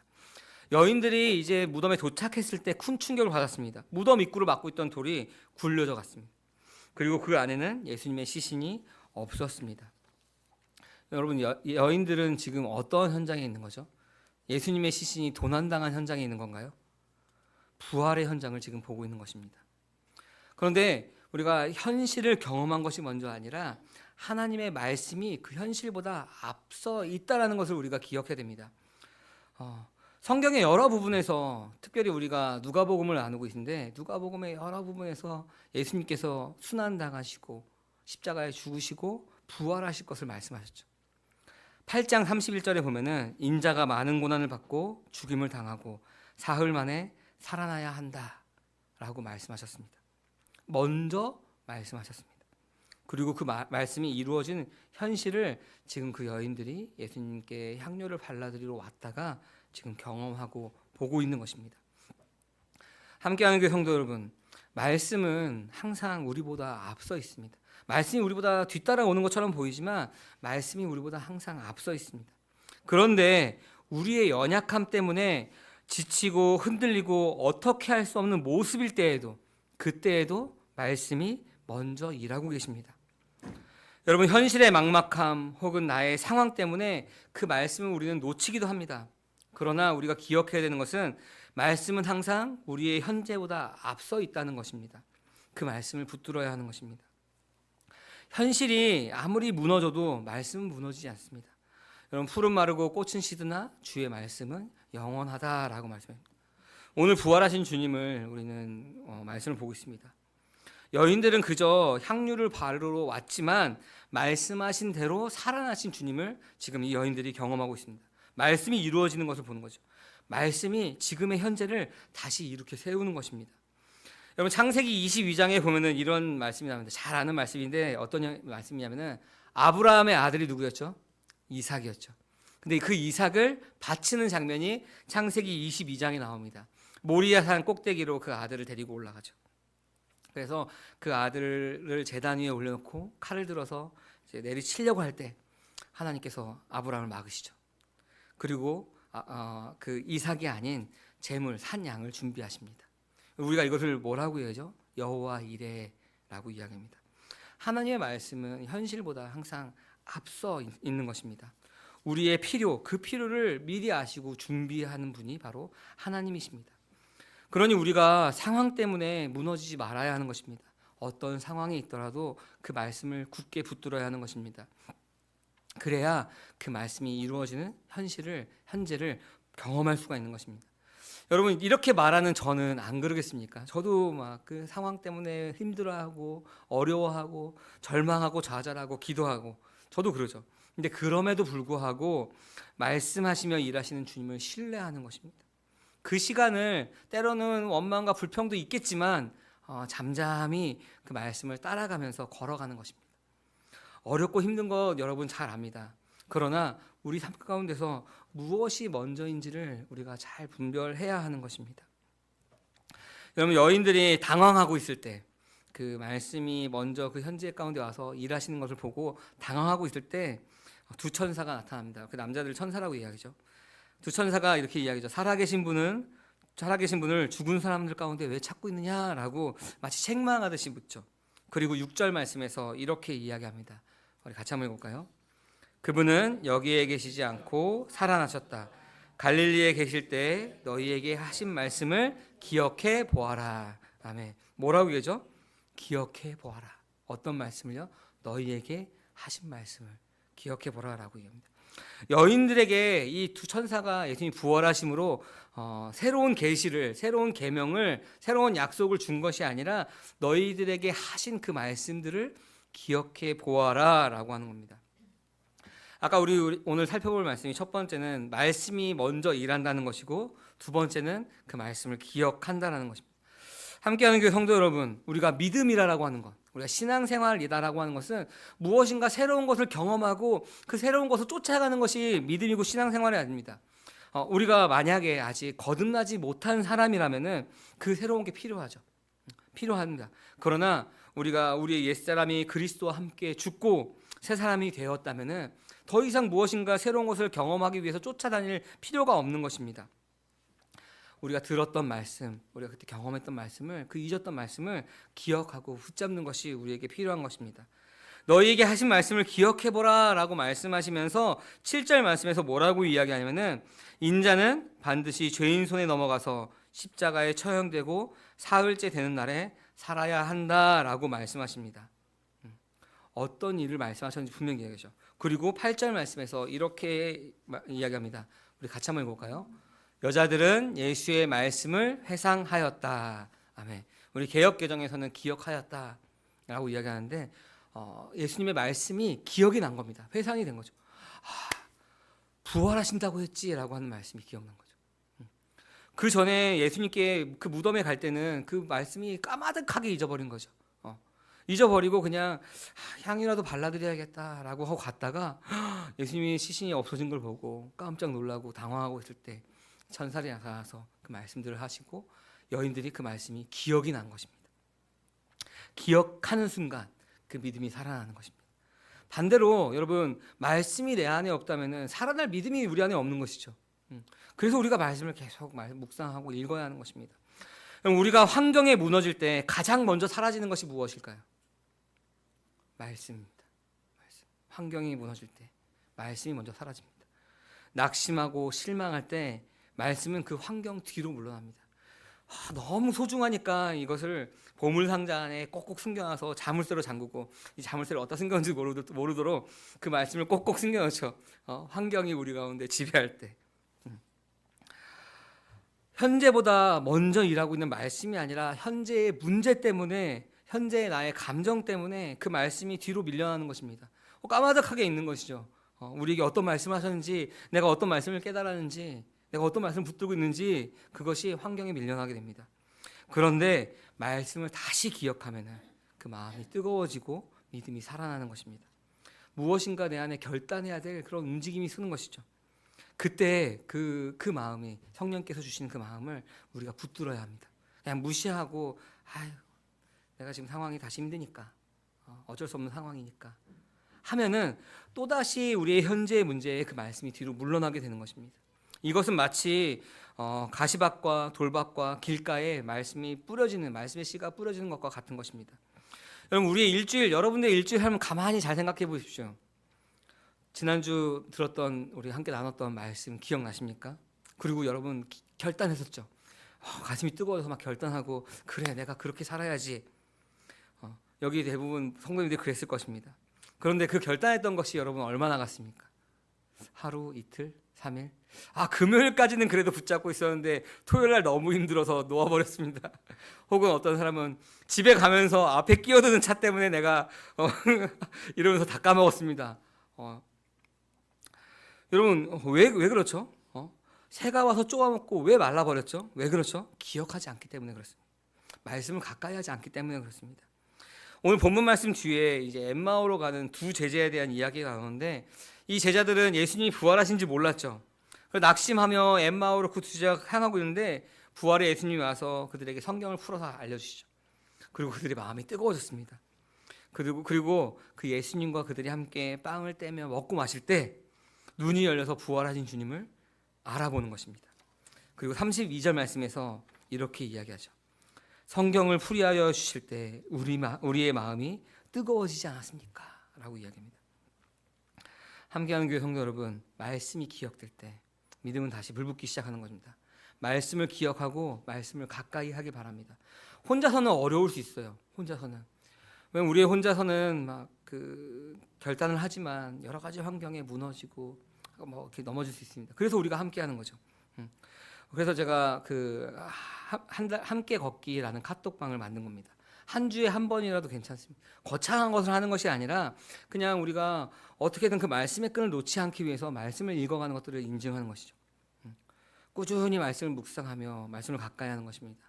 여인들이 이제 무덤에 도착했을 때 큰 충격을 받았습니다. 무덤 입구를 막고 있던 돌이 굴려져 갔습니다. 그리고 그 안에는 예수님의 시신이 없었습니다. 여러분, 여인들은 지금 어떤 현장에 있는 거죠? 예수님의 시신이 도난당한 현장에 있는 건가요? 부활의 현장을 지금 보고 있는 것입니다. 그런데 우리가 현실을 경험한 것이 먼저 아니라 하나님의 말씀이 그 현실보다 앞서 있다라는 것을 우리가 기억해야 됩니다. 성경의 여러 부분에서 특별히 우리가 누가복음을 나누고 있는데 누가복음의 여러 부분에서 예수님께서 순환당하시고 십자가에 죽으시고 부활하실 것을 말씀하셨죠. 8장 31절에 보면은 인자가 많은 고난을 받고 죽임을 당하고 사흘 만에 살아나야 한다라고 말씀하셨습니다. 먼저 말씀하셨습니다. 그리고 그 말씀이 이루어진 현실을 지금 그 여인들이 예수님께 향료를 발라드리러 왔다가 지금 경험하고 보고 있는 것입니다. 함께하는 교회 성도 여러분, 말씀은 항상 우리보다 앞서 있습니다. 말씀이 우리보다 뒤따라오는 것처럼 보이지만 말씀이 우리보다 항상 앞서 있습니다. 그런데 우리의 연약함 때문에 지치고 흔들리고 어떻게 할 수 없는 모습일 때에도, 그때에도 말씀이 먼저 일하고 계십니다. 여러분, 현실의 막막함 혹은 나의 상황 때문에 그 말씀을 우리는 놓치기도 합니다. 그러나 우리가 기억해야 되는 것은 말씀은 항상 우리의 현재보다 앞서 있다는 것입니다. 그 말씀을 붙들어야 하는 것입니다. 현실이 아무리 무너져도 말씀은 무너지지 않습니다. 여러분, 풀은 마르고 꽃은 시드나 주의 말씀은 영원하다라고 말씀합니다. 오늘 부활하신 주님을 우리는 말씀을 보고 있습니다. 여인들은 그저 향유를 바르러 왔지만 말씀하신 대로 살아나신 주님을 지금 이 여인들이 경험하고 있습니다. 말씀이 이루어지는 것을 보는 거죠. 말씀이 지금의 현재를 다시 이렇게 세우는 것입니다. 여러분, 창세기 22장에 보면은 이런 말씀이 나옵니다. 잘 아는 말씀인데 어떤 말씀이냐면은 아브라함의 아들이 누구였죠? 이삭이었죠. 근데 그 이삭을 바치는 장면이 창세기 22장에 나옵니다. 모리아산 꼭대기로 그 아들을 데리고 올라가죠. 그래서 그 아들을 제단 위에 올려놓고 칼을 들어서 이제 내리치려고 할 때 하나님께서 아브라함을 막으시죠. 그리고 그 이삭이 아닌 제물 산 양을 준비하십니다. 우리가 이것을 뭐라고 해야죠? 여호와 이레라고 이야기합니다. 하나님의 말씀은 현실보다 항상 앞서 있는 것입니다. 우리의 필요, 그 필요를 미리 아시고 준비하는 분이 바로 하나님이십니다. 그러니 우리가 상황 때문에 무너지지 말아야 하는 것입니다. 어떤 상황이 있더라도 그 말씀을 굳게 붙들어야 하는 것입니다. 그래야 그 말씀이 이루어지는 현재를 경험할 수가 있는 것입니다. 여러분, 이렇게 말하는 저는 안 그러겠습니까? 저도 막 그 상황 때문에 힘들어하고 어려워하고 절망하고 좌절하고 기도하고 저도 그러죠. 근데 그럼에도 불구하고 말씀하시며 일하시는 주님을 신뢰하는 것입니다. 그 시간을 때로는 원망과 불평도 있겠지만 잠잠히 그 말씀을 따라가면서 걸어가는 것입니다. 어렵고 힘든 것 여러분 잘 압니다. 그러나 우리 삶 가운데서 무엇이 먼저인지를 우리가 잘 분별해야 하는 것입니다. 여러분, 여인들이 당황하고 있을 때, 그 말씀이 먼저 그 현재 가운데 와서 일하시는 것을 보고 당황하고 있을 때 두 천사가 나타납니다. 그 남자들 천사라고 이야기죠. 두 천사가 이렇게 이야기죠. 살아계신 분을 죽은 사람들 가운데 왜 찾고 있느냐라고 마치 책망하듯이 묻죠. 그리고 6절 말씀에서 이렇게 이야기합니다. 우리 같이 한번 읽어볼까요? 그분은 여기에 계시지 않고 살아나셨다. 갈릴리에 계실 때 너희에게 하신 말씀을 기억해 보아라. 아멘. 뭐라고 얘기하죠? 기억해 보아라. 어떤 말씀을요? 너희에게 하신 말씀을 기억해 보라라고 얘기합니다. 여인들에게 이 두 천사가 예수님이 부활하심으로 새로운 계시를, 새로운 계명을, 새로운 약속을 준 것이 아니라 너희들에게 하신 그 말씀들을 기억해 보아라라고 하는 겁니다. 아까 우리 오늘 살펴볼 말씀이 첫 번째는 말씀이 먼저 일한다는 것이고 두 번째는 그 말씀을 기억한다는 것입니다. 함께하는 교회 성도 여러분, 우리가 믿음이라고 하는 것, 우리가 신앙생활이다라고 하는 것은 무엇인가 새로운 것을 경험하고 그 새로운 것을 쫓아가는 것이 믿음이고 신앙생활이 아닙니다. 우리가 만약에 아직 거듭나지 못한 사람이라면은 그 새로운 게 필요하죠. 필요합니다. 그러나 우리가 우리의 옛사람이 그리스도와 함께 죽고 새 사람이 되었다면은 더 이상 무엇인가 새로운 것을 경험하기 위해서 쫓아다닐 필요가 없는 것입니다. 우리가 들었던 말씀, 우리가 그때 경험했던 말씀을, 그 잊었던 말씀을 기억하고 붙잡는 것이 우리에게 필요한 것입니다. 너희에게 하신 말씀을 기억해보라 라고 말씀하시면서 7절 말씀에서 뭐라고 이야기하냐면은 인자는 반드시 죄인 손에 넘어가서 십자가에 처형되고 사흘째 되는 날에 살아야 한다라고 말씀하십니다. 어떤 일을 말씀하셨는지 분명히 이야기하죠. 그리고 8절 말씀에서 이렇게 이야기합니다. 우리 같이 한번 읽어볼까요? 여자들은 예수의 말씀을 회상하였다. 아멘. 우리 개역개정에서는 기억하였다라고 이야기하는데 예수님의 말씀이 기억이 난 겁니다. 회상이 된 거죠. 부활하신다고 했지라고 하는 말씀이 기억난 거죠. 그 전에 예수님께 그 무덤에 갈 때는 그 말씀이 까마득하게 잊어버린 거죠. 잊어버리고 그냥 향이라도 발라드려야겠다라고 하고 갔다가 예수님이 시신이 없어진 걸 보고 깜짝 놀라고 당황하고 있을 때 천사들이 나타나서 그 말씀들을 하시고 여인들이 그 말씀이 기억이 난 것입니다. 기억하는 순간 그 믿음이 살아나는 것입니다. 반대로 여러분 말씀이 내 안에 없다면 살아날 믿음이 우리 안에 없는 것이죠. 그래서 우리가 말씀을 계속 묵상하고 읽어야 하는 것입니다. 우리가 환경에 무너질 때 가장 먼저 사라지는 것이 무엇일까요? 말씀입니다. 말씀. 환경이 무너질 때 말씀이 먼저 사라집니다. 낙심하고 실망할 때 말씀은 그 환경 뒤로 물러납니다. 너무 소중하니까 이것을 보물상자 안에 꼭꼭 숨겨놔서 자물쇠로 잠그고 이 자물쇠를 어디다 숨겼는지 모르도록 그 말씀을 꼭꼭 숨겨놓죠. 환경이 우리 가운데 지배할 때 현재보다 먼저 일하고 있는 말씀이 아니라 현재의 문제 때문에, 현재의 나의 감정 때문에 그 말씀이 뒤로 밀려나는 것입니다. 까마득하게 있는 것이죠. 우리에게 어떤 말씀을 하셨는지, 내가 어떤 말씀을 깨달았는지, 내가 어떤 말씀을 붙들고 있는지 그것이 환경에 밀려나게 됩니다. 그런데 말씀을 다시 기억하면 그 마음이 뜨거워지고 믿음이 살아나는 것입니다. 무엇인가 내 안에 결단해야 될 그런 움직임이 서는 것이죠. 그때 그 마음이, 성령께서 주시는 그 마음을 우리가 붙들어야 합니다. 그냥 무시하고 내가 지금 상황이 다시 힘드니까, 어쩔 수 없는 상황이니까 하면은 또다시 우리의 현재의 문제에 그 말씀이 뒤로 물러나게 되는 것입니다. 이것은 마치 가시밭과 돌밭과 길가에 말씀이 뿌려지는, 말씀의 씨가 뿌려지는 것과 같은 것입니다. 여러분, 우리의 일주일, 여러분들의 일주일 한번 가만히 잘 생각해 보십시오. 지난주 들었던, 우리 함께 나눴던 말씀 기억나십니까? 그리고 여러분 결단했었죠. 가슴이 뜨거워서 막 결단하고, 그래 내가 그렇게 살아야지. 여기 대부분 성도님들이 그랬을 것입니다. 그런데 그 결단했던 것이 여러분 얼마나 갔습니까? 하루, 이틀, 3일? 금요일까지는 그래도 붙잡고 있었는데 토요일날 너무 힘들어서 놓아버렸습니다. 혹은 어떤 사람은 집에 가면서 앞에 끼어드는 차 때문에 내가 이러면서 다 까먹었습니다. 여러분 왜 그렇죠? 새가 와서 쪼아먹고 왜 말라버렸죠? 왜 그렇죠? 기억하지 않기 때문에 그렇습니다. 말씀을 가까이 하지 않기 때문에 그렇습니다. 오늘 본문 말씀 뒤에 이제 엠마오로 가는 두 제자에 대한 이야기가 나오는데, 이 제자들은 예수님이 부활하신지 몰랐죠. 낙심하며 엠마오로 그 두 제자가 향하고 있는데 부활의 예수님이 와서 그들에게 성경을 풀어서 알려주시죠. 그리고 그들의 마음이 뜨거워졌습니다. 그리고 그 예수님과 그들이 함께 빵을 떼며 먹고 마실 때 눈이 열려서 부활하신 주님을 알아보는 것입니다. 그리고 32절 말씀에서 이렇게 이야기하죠. 성경을 풀이하여 주실 때 우리의 마음이 뜨거워지지 않았습니까? 라고 이야기합니다. 함께하는 교회 성도 여러분, 말씀이 기억될 때 믿음은 다시 불붙기 시작하는 것입니다. 말씀을 기억하고 말씀을 가까이 하기 바랍니다. 혼자서는 어려울 수 있어요. 혼자서는. 왜냐면 우리의 혼자서는 막 그 결단을 하지만 여러 가지 환경에 무너지고 뭐 이렇게 넘어질 수 있습니다. 그래서 우리가 함께하는 거죠. 그래서 제가 함께 걷기라는 카톡방을 만든 겁니다. 한 주에 한 번이라도 괜찮습니다. 거창한 것을 하는 것이 아니라 그냥 우리가 어떻게든 그 말씀의 끈을 놓지 않기 위해서 말씀을 읽어가는 것들을 인증하는 것이죠. 꾸준히 말씀을 묵상하며 말씀을 가까이 하는 것입니다.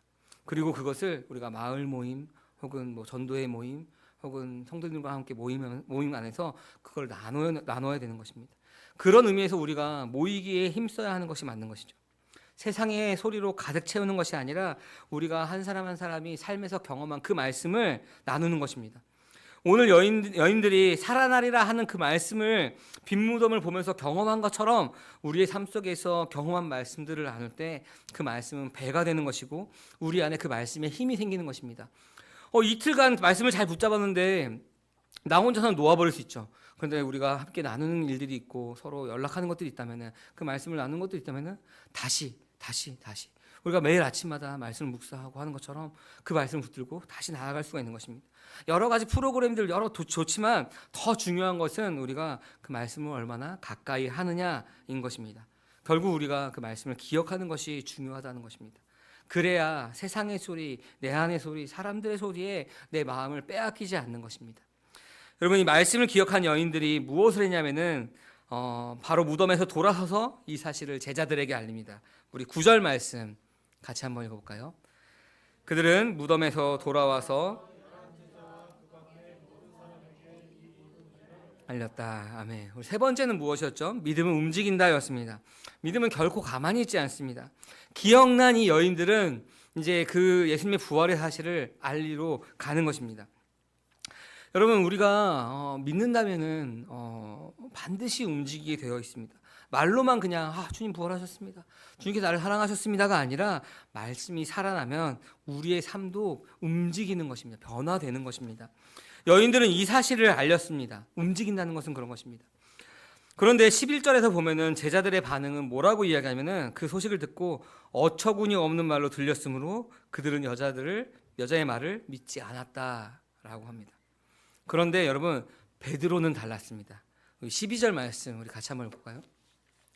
그리고 그것을 우리가 마을 모임 혹은 뭐 전도회 모임 혹은 성도들과 함께 모임 안에서 그걸 나눠야 되는 것입니다. 그런 의미에서 우리가 모이기에 힘써야 하는 것이 맞는 것이죠. 세상의 소리로 가득 채우는 것이 아니라 우리가 한 사람 한 사람이 삶에서 경험한 그 말씀을 나누는 것입니다. 오늘 여인들이 살아나리라 하는 그 말씀을 빈 무덤을 보면서 경험한 것처럼 우리의 삶 속에서 경험한 말씀들을 나눌 때 그 말씀은 배가 되는 것이고 우리 안에 그 말씀에 힘이 생기는 것입니다. 이틀간 말씀을 잘 붙잡았는데 나 혼자서는 놓아버릴 수 있죠. 그런데 우리가 함께 나누는 일들이 있고 서로 연락하는 것들이 있다면, 그 말씀을 나누는 것들이 있다면 다시 우리가 매일 아침마다 말씀을 묵상하고 하는 것처럼 그 말씀을 붙들고 다시 나아갈 수가 있는 것입니다. 여러 가지 프로그램들 좋지만 더 중요한 것은 우리가 그 말씀을 얼마나 가까이 하느냐인 것입니다. 결국 우리가 그 말씀을 기억하는 것이 중요하다는 것입니다. 그래야 세상의 소리, 내 안의 소리, 사람들의 소리에 내 마음을 빼앗기지 않는 것입니다. 여러분, 이 말씀을 기억한 여인들이 무엇을 했냐면은 바로 무덤에서 돌아서서 이 사실을 제자들에게 알립니다. 우리 9절 말씀 같이 한번 읽어볼까요? 그들은 무덤에서 돌아와서 알렸다. 아멘. 우리 세 번째는 무엇이었죠? 믿음은 움직인다였습니다. 믿음은 결코 가만히 있지 않습니다. 기억난 이 여인들은 이제 그 예수님의 부활의 사실을 알리러 가는 것입니다. 여러분, 우리가 믿는다면은 반드시 움직이게 되어 있습니다. 말로만 그냥 주님 부활하셨습니다, 주님께서 나를 사랑하셨습니다가 아니라 말씀이 살아나면 우리의 삶도 움직이는 것입니다. 변화되는 것입니다. 여인들은 이 사실을 알렸습니다. 움직인다는 것은 그런 것입니다. 그런데 11절에서 보면은 제자들의 반응은 뭐라고 이야기하면은 그 소식을 듣고 어처구니 없는 말로 들렸으므로 그들은 여자의 말을 믿지 않았다라고 합니다. 그런데 여러분, 베드로는 달랐습니다. 12절 말씀 우리 같이 한번 볼까요?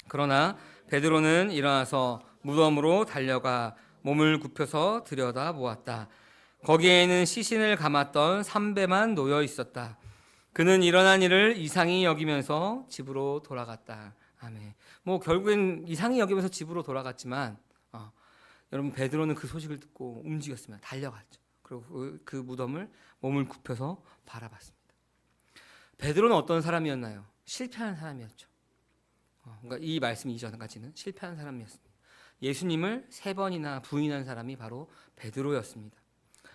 그러나 베드로는 일어나서 무덤으로 달려가 몸을 굽혀서 들여다 보았다. 거기에는 시신을 감았던 삼배만 놓여 있었다. 그는 일어난 일을 이상히 여기면서 집으로 돌아갔다. 아멘. 결국엔 이상히 여기면서 집으로 돌아갔지만 여러분, 베드로는 그 소식을 듣고 움직였습니다. 달려갔죠. 그리고 그 무덤을 몸을 굽혀서 바라봤습니다. 베드로는 어떤 사람이었나요? 실패한 사람이었죠. 그러니까 이 말씀 이전까지는 실패한 사람이었습니다. 예수님을 3번이나 부인한 사람이 바로 베드로였습니다.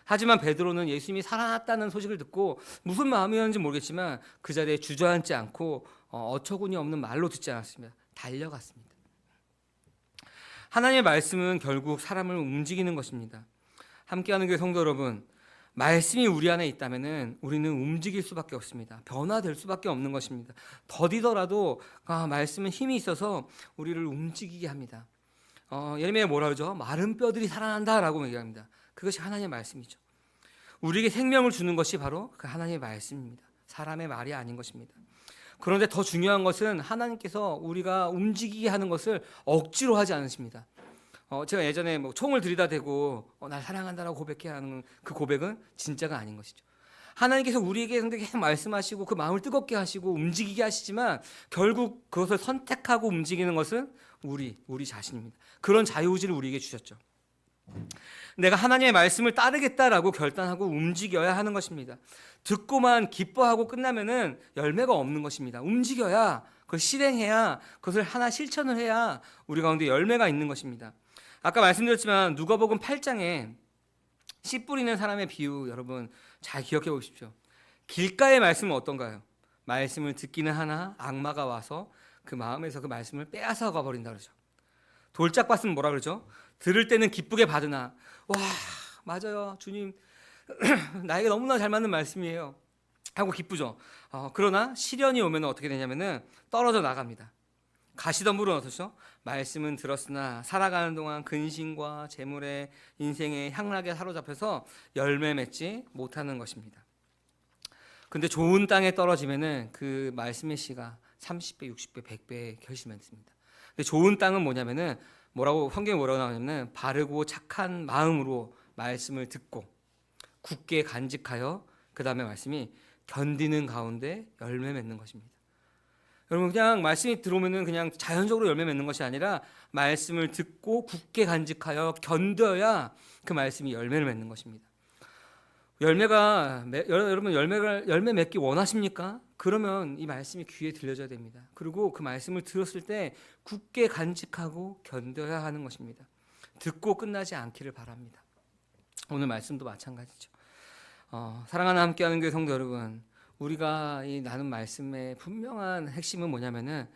하지만 베드로는 예수님이 살아났다는 소식을 듣고 무슨 마음이었는지 모르겠지만 그 자리에 주저앉지 않고 어처구니 없는 말로 듣지 않았습니다. 달려갔습니다. 하나님의 말씀은 결국 사람을 움직이는 것입니다. 함께하는 교회 성도 여러분, 말씀이 우리 안에 있다면 우리는 움직일 수밖에 없습니다. 변화될 수밖에 없는 것입니다. 더디더라도 말씀은 힘이 있어서 우리를 움직이게 합니다. 예레미야가 뭐라 그러죠? 마른 뼈들이 살아난다라고 얘기합니다. 그것이 하나님의 말씀이죠. 우리에게 생명을 주는 것이 바로 그 하나님의 말씀입니다. 사람의 말이 아닌 것입니다. 그런데 더 중요한 것은 하나님께서 우리가 움직이게 하는 것을 억지로 하지 않으십니다. 제가 예전에 총을 들이다 대고 날 사랑한다라고 고백해야 하는 그 고백은 진짜가 아닌 것이죠. 하나님께서 우리에게 계속 말씀하시고 그 마음을 뜨겁게 하시고 움직이게 하시지만 결국 그것을 선택하고 움직이는 것은 우리 자신입니다. 그런 자유의지를 우리에게 주셨죠. 내가 하나님의 말씀을 따르겠다라고 결단하고 움직여야 하는 것입니다. 듣고만 기뻐하고 끝나면은 열매가 없는 것입니다. 움직여야, 그걸 실행해야, 그것을 하나 실천을 해야 우리 가운데 열매가 있는 것입니다. 아까 말씀드렸지만 누가복음 8장에 씨 뿌리는 사람의 비유, 여러분 잘 기억해 보십시오. 길가의 말씀은 어떤가요? 말씀을 듣기는 하나 악마가 와서 그 마음에서 그 말씀을 빼앗아 가버린다 그러죠. 돌짝밭은 뭐라 그러죠? 들을 때는 기쁘게 받으나, 와 맞아요 주님 나에게 너무나 잘 맞는 말씀이에요 하고 기쁘죠. 그러나 시련이 오면 어떻게 되냐면은 떨어져 나갑니다. 가시덤불은 어떻죠? 말씀은 들었으나 살아가는 동안 근심과 재물에 인생의 향락에 사로잡혀서 열매 맺지 못하는 것입니다. 근데 좋은 땅에 떨어지면은 그 말씀의 씨가 30배, 60배, 100배 결실맺습니다. 근데 좋은 땅은 뭐냐면은 성경에 뭐라고 나오냐면 바르고 착한 마음으로 말씀을 듣고 굳게 간직하여 그 다음에 말씀이 견디는 가운데 열매 맺는 것입니다. 여러분, 그냥 말씀이 들어오면은 그냥 자연적으로 열매 맺는 것이 아니라 말씀을 듣고 굳게 간직하여 견뎌야 그 말씀이 열매를 맺는 것입니다. 여러분 열매 맺기 원하십니까? 그러면 이 말씀이 귀에 들려져야 됩니다. 그리고 그 말씀을 들었을 때 굳게 간직하고 견뎌야 하는 것입니다. 듣고 끝나지 않기를 바랍니다. 오늘 말씀도 마찬가지죠. 사랑하는 함께하는 교회 성도 여러분, 우리가 이 나눈 말씀의 분명한 핵심은 뭐냐면은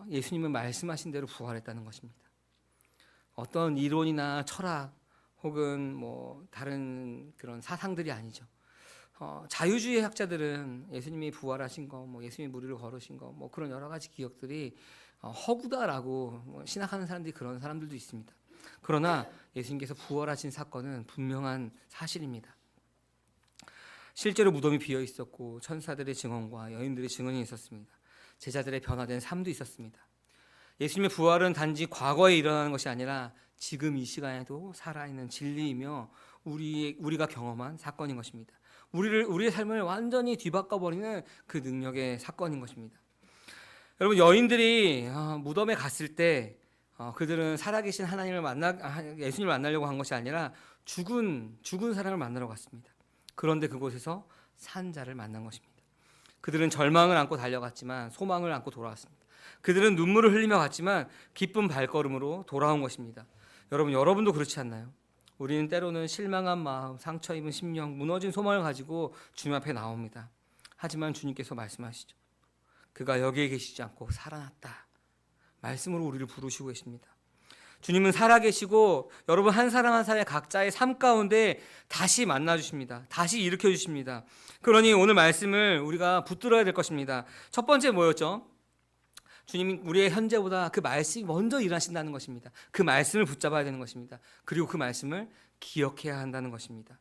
예수님은 말씀하신 대로 부활했다는 것입니다. 어떤 이론이나 철학 혹은 뭐 다른 그런 사상들이 아니죠. 자유주의 학자들은 예수님이 부활하신 거, 뭐 예수님이 무리를 걸으신 거, 뭐 그런 여러 가지 기억들이 허구다라고 뭐 신학하는 사람들이 그런 사람들도 있습니다. 그러나 예수님께서 부활하신 사건은 분명한 사실입니다. 실제로 무덤이 비어 있었고 천사들의 증언과 여인들의 증언이 있었습니다. 제자들의 변화된 삶도 있었습니다. 예수님의 부활은 단지 과거에 일어나는 것이 아니라 지금 이 시간에도 살아있는 진리이며 우리가 경험한 사건인 것입니다. 우리의 삶을 완전히 뒤바꿔버리는 그 능력의 사건인 것입니다. 여러분, 여인들이 무덤에 갔을 때 그들은 살아계신 예수님을 만나려고 한 것이 아니라 죽은 사람을 만나러 갔습니다. 그런데 그곳에서 산 자를 만난 것입니다. 그들은 절망을 안고 달려갔지만 소망을 안고 돌아왔습니다. 그들은 눈물을 흘리며 갔지만 기쁜 발걸음으로 돌아온 것입니다. 여러분도 그렇지 않나요? 우리는 때로는 실망한 마음, 상처 입은 심령, 무너진 소망을 가지고 주님 앞에 나옵니다. 하지만 주님께서 말씀하시죠. 그가 여기에 계시지 않고 살아났다. 말씀으로 우리를 부르시고 계십니다. 주님은 살아계시고 여러분 한 사람 한 사람의 각자의 삶 가운데 다시 만나주십니다. 다시 일으켜주십니다. 그러니 오늘 말씀을 우리가 붙들어야 될 것입니다. 첫 번째 뭐였죠? 주님이 우리의 현재보다 그 말씀이 먼저 일하신다는 것입니다. 그 말씀을 붙잡아야 되는 것입니다. 그리고 그 말씀을 기억해야 한다는 것입니다.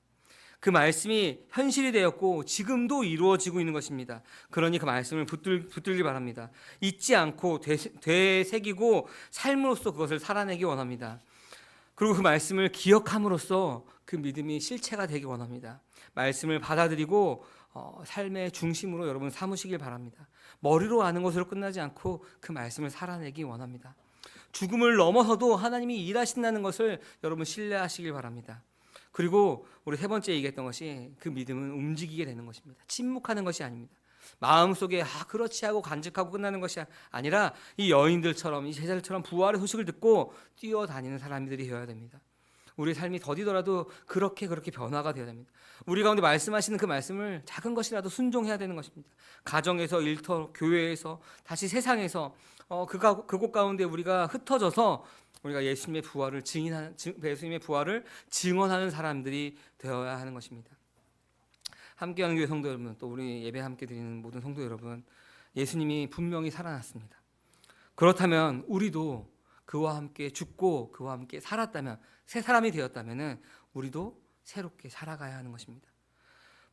그 말씀이 현실이 되었고 지금도 이루어지고 있는 것입니다. 그러니 그 말씀을 붙들기 바랍니다. 잊지 않고 되새기고 삶으로써 그것을 살아내기 원합니다. 그리고 그 말씀을 기억함으로써 그 믿음이 실체가 되기 원합니다. 말씀을 받아들이고 삶의 중심으로 여러분 삼으시길 바랍니다. 머리로 아는 것으로 끝나지 않고 그 말씀을 살아내기 원합니다. 죽음을 넘어서도 하나님이 일하신다는 것을 여러분 신뢰하시길 바랍니다. 그리고 우리 세 번째 얘기했던 것이 그 믿음은 움직이게 되는 것입니다. 침묵하는 것이 아닙니다. 마음속에 그렇지 하고 간직하고 끝나는 것이 아니라 이 여인들처럼 이 제자들처럼 부활의 소식을 듣고 뛰어다니는 사람들이 되어야 됩니다. 우리의 삶이 더디더라도 그렇게 변화가 되어야 됩니다. 우리 가운데 말씀하시는 그 말씀을 작은 것이라도 순종해야 되는 것입니다. 가정에서, 일터, 교회에서, 다시 세상에서 그곳 가운데 우리가 흩어져서 우리가 예수님의 부활을 증언하는 사람들이 되어야 하는 것입니다. 함께하는 교회 성도 여러분, 또 우리 예배 함께 드리는 모든 성도 여러분, 예수님이 분명히 살아났습니다. 그렇다면 우리도 그와 함께 죽고 그와 함께 살았다면, 새 사람이 되었다면 우리도 새롭게 살아가야 하는 것입니다.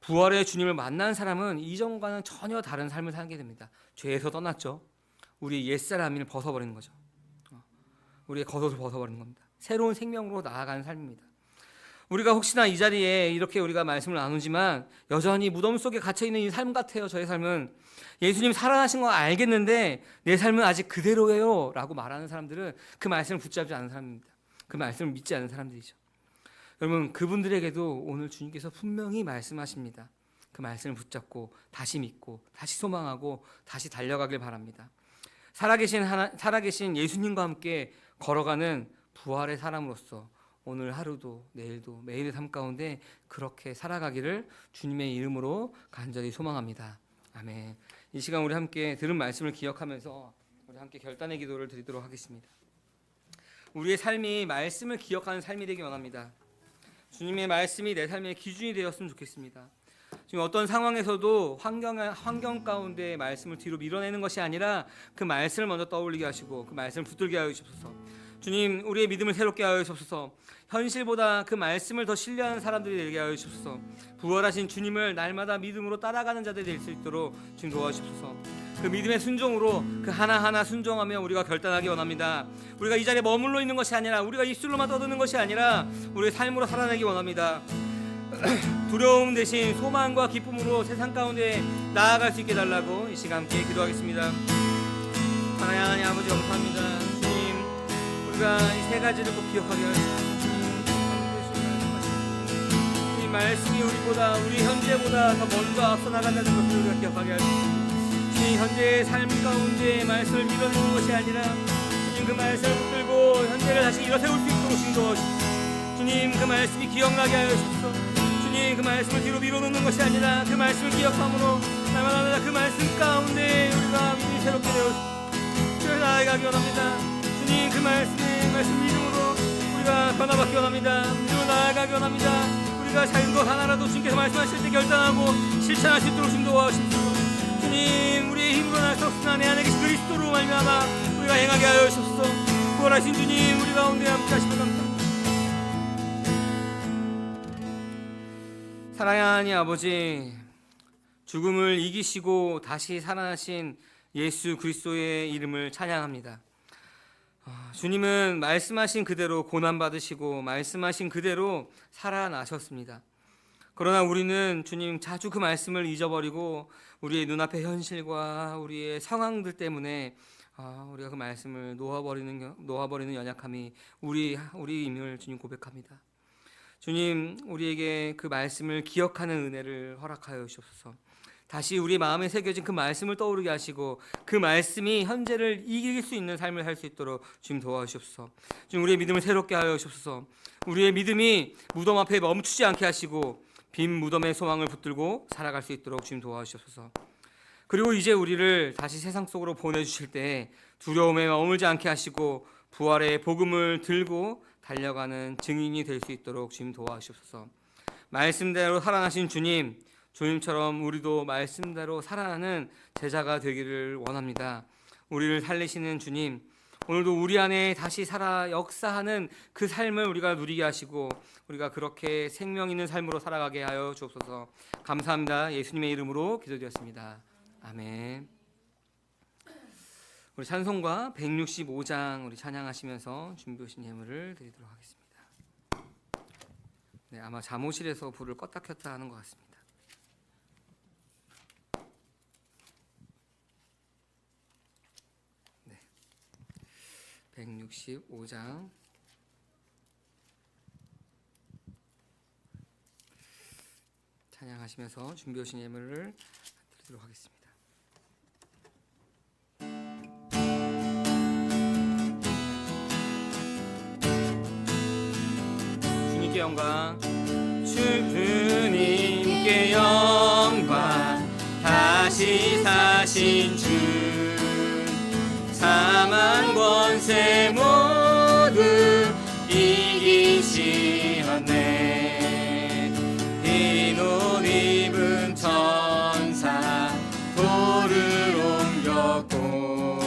부활의 주님을 만난 사람은 이전과는 전혀 다른 삶을 살게 됩니다. 죄에서 떠났죠. 우리 옛사람을 벗어버리는 거죠. 우리의 겉옷을 벗어버리는 겁니다. 새로운 생명으로 나아가는 삶입니다. 우리가 혹시나 이 자리에 이렇게 우리가 말씀을 나누지만 여전히 무덤 속에 갇혀있는 이 삶 같아요. 저의 삶은 예수님 살아나신 거 알겠는데 내 삶은 아직 그대로예요 라고 말하는 사람들은 그 말씀을 붙잡지 않은 사람입니다. 그 말씀을 믿지 않는 사람들이죠. 여러분, 그분들에게도 오늘 주님께서 분명히 말씀하십니다. 그 말씀을 붙잡고 다시 믿고 다시 소망하고 다시 달려가길 바랍니다. 살아계신 예수님과 함께 걸어가는 부활의 사람으로서 오늘 하루도 내일도 매일의 삶 가운데 그렇게 살아가기를 주님의 이름으로 간절히 소망합니다. 아멘. 이 시간 우리 함께 들은 말씀을 기억하면서 우리 함께 결단의 기도를 드리도록 하겠습니다. 우리의 삶이 말씀을 기억하는 삶이 되기 원합니다. 주님의 말씀이 내 삶의 기준이 되었으면 좋겠습니다. 지금 어떤 상황에서도 환경 가운데 말씀을 뒤로 밀어내는 것이 아니라 그 말씀을 먼저 떠올리게 하시고 그 말씀을 붙들게 하여 주옵소서. 주님, 우리의 믿음을 새롭게 하여 주옵소서. 현실보다 그 말씀을 더 신뢰하는 사람들이 되게 하여 주옵소서. 부활하신 주님을 날마다 믿음으로 따라가는 자들이 될 수 있도록 주님 도와주옵소서. 그 믿음의 순종으로 그 하나하나 순종하며 우리가 결단하기 원합니다. 우리가 이 자리에 머물러 있는 것이 아니라, 우리가 입술로만 떠드는 것이 아니라 우리의 삶으로 살아내기 원합니다. 두려움 대신 소망과 기쁨으로 세상 가운데 나아갈 수 있게 달라고 이 시간 함께 기도하겠습니다. 하나님 아버지 감사합니다. 주님, 우리가 이 세 가지를 꼭 기억하게 하시옵소서. 이 말씀이 우리 현재보다 더 먼저 앞서 나간다는 것을 우리가 기억하게 하시옵소서. 주님, 현재의 삶 가운데 말씀을 밀어내는 것이 아니라 주님 그 말씀을 붙들고 현재를 다시 일어세울 수 있도록 인도하시옵소서. 주님, 그 말씀이 기억나게 하여 주옵소서. 주님, 주님 그 말씀을 뒤로 밀어놓는 것이 아니라 그 말씀을 기억함으로 날마다 그 말씀 가운데 우리가 믿음이 새롭게 되어 나아가기 원합니다. 주님 그 말씀 믿음으로 우리가 변화받기 원합니다. 믿음으로 나아가기 원합니다. 우리가 작은 것 하나라도 주님께서 말씀하실 때 결단하고 실천할 수 있도록 좀 도와주십시오. 주님 우리의 힘으로 날 수 없으나 내 안에 계신 그리스도로 말미암아 우리가 행하게 하여 주옵소서. 구원하신 주님 우리 가운데 함께 하시면 감사합니다. 사랑하는 아버지, 죽음을 이기시고 다시 살아나신 예수 그리스도의 이름을 찬양합니다. 주님은 말씀하신 그대로 고난받으시고 말씀하신 그대로 살아나셨습니다. 그러나 우리는 주님 자주 그 말씀을 잊어버리고 우리의 눈앞의 현실과 우리의 상황들 때문에 우리가 그 말씀을 놓아버리는 연약함이 우리임을 주님 고백합니다. 주님 우리에게 그 말씀을 기억하는 은혜를 허락하여 주옵소서. 다시 우리 마음에 새겨진 그 말씀을 떠오르게 하시고 그 말씀이 현재를 이길 수 있는 삶을 살 수 있도록 주님 도와주옵소서. 주님 우리의 믿음을 새롭게 하여 주옵소서. 우리의 믿음이 무덤 앞에 멈추지 않게 하시고 빈 무덤의 소망을 붙들고 살아갈 수 있도록 주님 도와주옵소서. 그리고 이제 우리를 다시 세상 속으로 보내주실 때 두려움에 머물지 않게 하시고 부활의 복음을 들고 달려가는 증인이 될 수 있도록 주님 도와주옵소서. 말씀대로 살아나신 주님처럼 우리도 말씀대로 살아나는 제자가 되기를 원합니다. 우리를 살리시는 주님, 오늘도 우리 안에 다시 살아 역사하는 그 삶을 우리가 누리게 하시고 우리가 그렇게 생명 있는 삶으로 살아가게 하여 주옵소서. 감사합니다. 예수님의 이름으로 기도드렸습니다. 아멘. 우리 찬송가 165장 우리 찬양하시면서 준비하신 예물을 드리도록 하겠습니다. 네, 아마 잠옷실에서 불을 껐다 켰다 하는 것 같습니다. 네, 165장 찬양하시면서 준비하신 예물을 드리도록 하겠습니다. 주님께 영광, 주님께 영광, 다시 사신 주, 사망 권세 모두 이기시었네. 흰 옷 입은 천사 돌을 옮겼고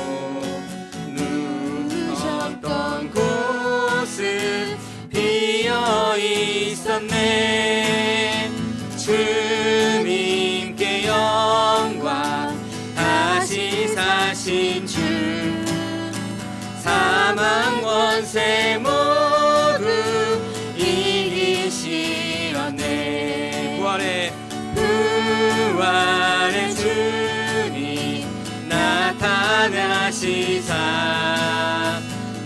누우셨던 곳은 비어 있었네. 주님께 영광, 다시 사신 주, 사망 권세 모두 이기시었네. 부활의 주님 나타나시사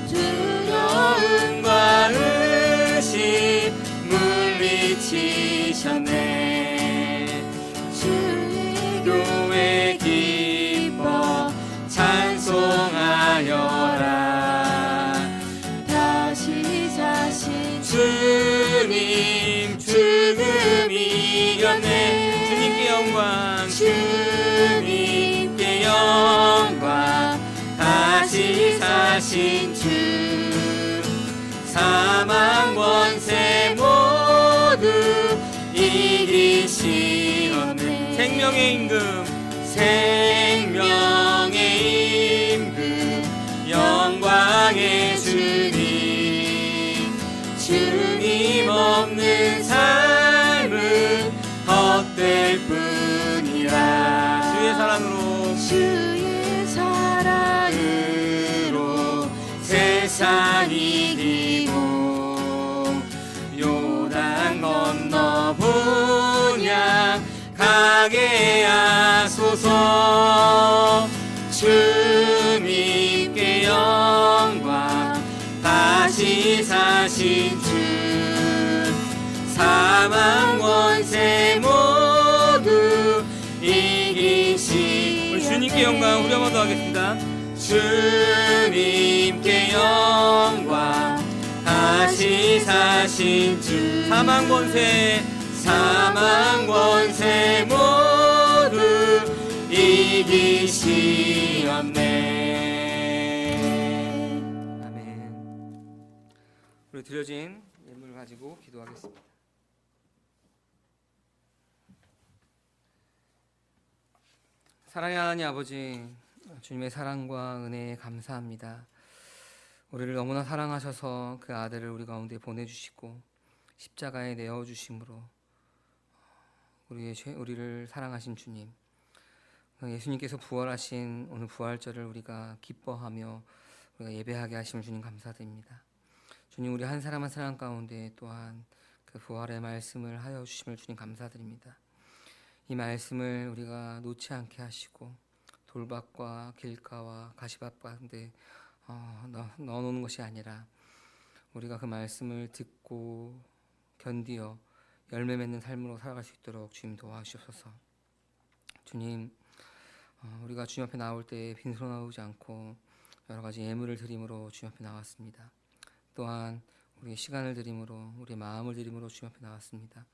두려움과 의심 물리치셨네. 주의 교회 기뻐 찬송하여라. 다시 사신 주님 죽음 이겼네. 주님께 영광, 주님께 영광, 다시 사신 주, 사망 권세 모두 이기시었네. 생명의 임금, 생명의 임금, 영광의 주님, 주님 없는 삶은 헛될 뿐이라. 주의 사랑으로, 주의 사랑으로 세상 이기고 요단 건너 본향 가게 하소서. 주님께 영광, 다시 사신 주, 사망 권세 모두 이기시. 주님께 영광 우리 한번 더 하겠습니다. 주님께 영광, 다시 사신 주, 사망 권세 사망 권세 모두 이기시었네. 아멘. 우리 드려진 예물을 가지고 기도하겠습니다. 사랑의 하나님 아버지, 주님의 사랑과 은혜에 감사합니다. 우리를 너무나 사랑하셔서 그 아들을 우리 가운데 보내주시고 십자가에 내어주심으로 우리를 사랑하신 주님, 예수님께서 부활하신 오늘 부활절을 우리가 기뻐하며 우리가 예배하게 하심을 주님 감사드립니다. 주님, 우리 한 사람 한 사람 가운데 또한 그 부활의 말씀을 하여 주심을 주님 감사드립니다. 이 말씀을 우리가 놓지 않게 하시고 돌밭과 길가와 가시밭 가운데 넣어놓는 것이 아니라 우리가 그 말씀을 듣고 견디어 열매 맺는 삶으로 살아갈 수 있도록 주님 도와주시옵소서. 주님, 우리가 주님 앞에 나올 때 빈손 나오지 않고 여러 가지 예물을 드림으로 주님 앞에 나왔습니다. 또한 우리의 시간을 드림으로 우리의 마음을 드림으로 주님 앞에 나왔습니다.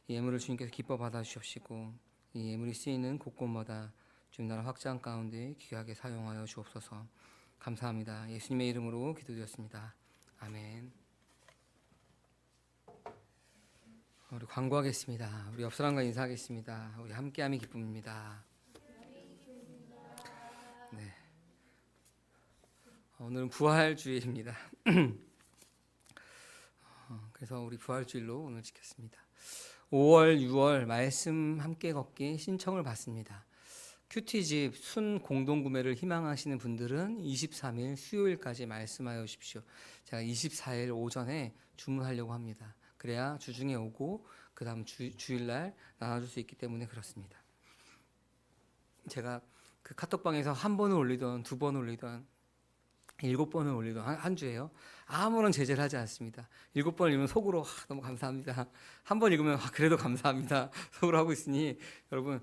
이 예물을 주님께서 기뻐 받아주시옵시고 이 예물이 쓰이는 곳곳마다 주님 나라 확장 가운데 귀하게 사용하여 주옵소서. 감사합니다. 예수님의 이름으로 기도드렸습니다. 아멘. 우리 광고하겠습니다. 우리 옆 사람과 인사하겠습니다. 우리 함께함이 기쁨입니다. 네. 오늘은 부활주일입니다. 그래서 우리 부활주일로 오늘 지켰습니다. 5월, 6월 말씀 함께 걷기 신청을 받습니다. 큐티집 순 공동구매를 희망하시는 분들은 23일 수요일까지 말씀하여 주십시오. 제가 24일 오전에 주문하려고 합니다. 그래야 주중에 오고 그 다음 주일날 나눠줄 수 있기 때문에 그렇습니다. 제가 그 카톡방에서 한 번을 올리던 두 번 올리던 7번을 올리던 한 주에요. 아무런 제재를 하지 않습니다. 7번 읽으면 속으로 너무 감사합니다. 한 번 읽으면 그래도 감사합니다. 속으로 하고 있으니 여러분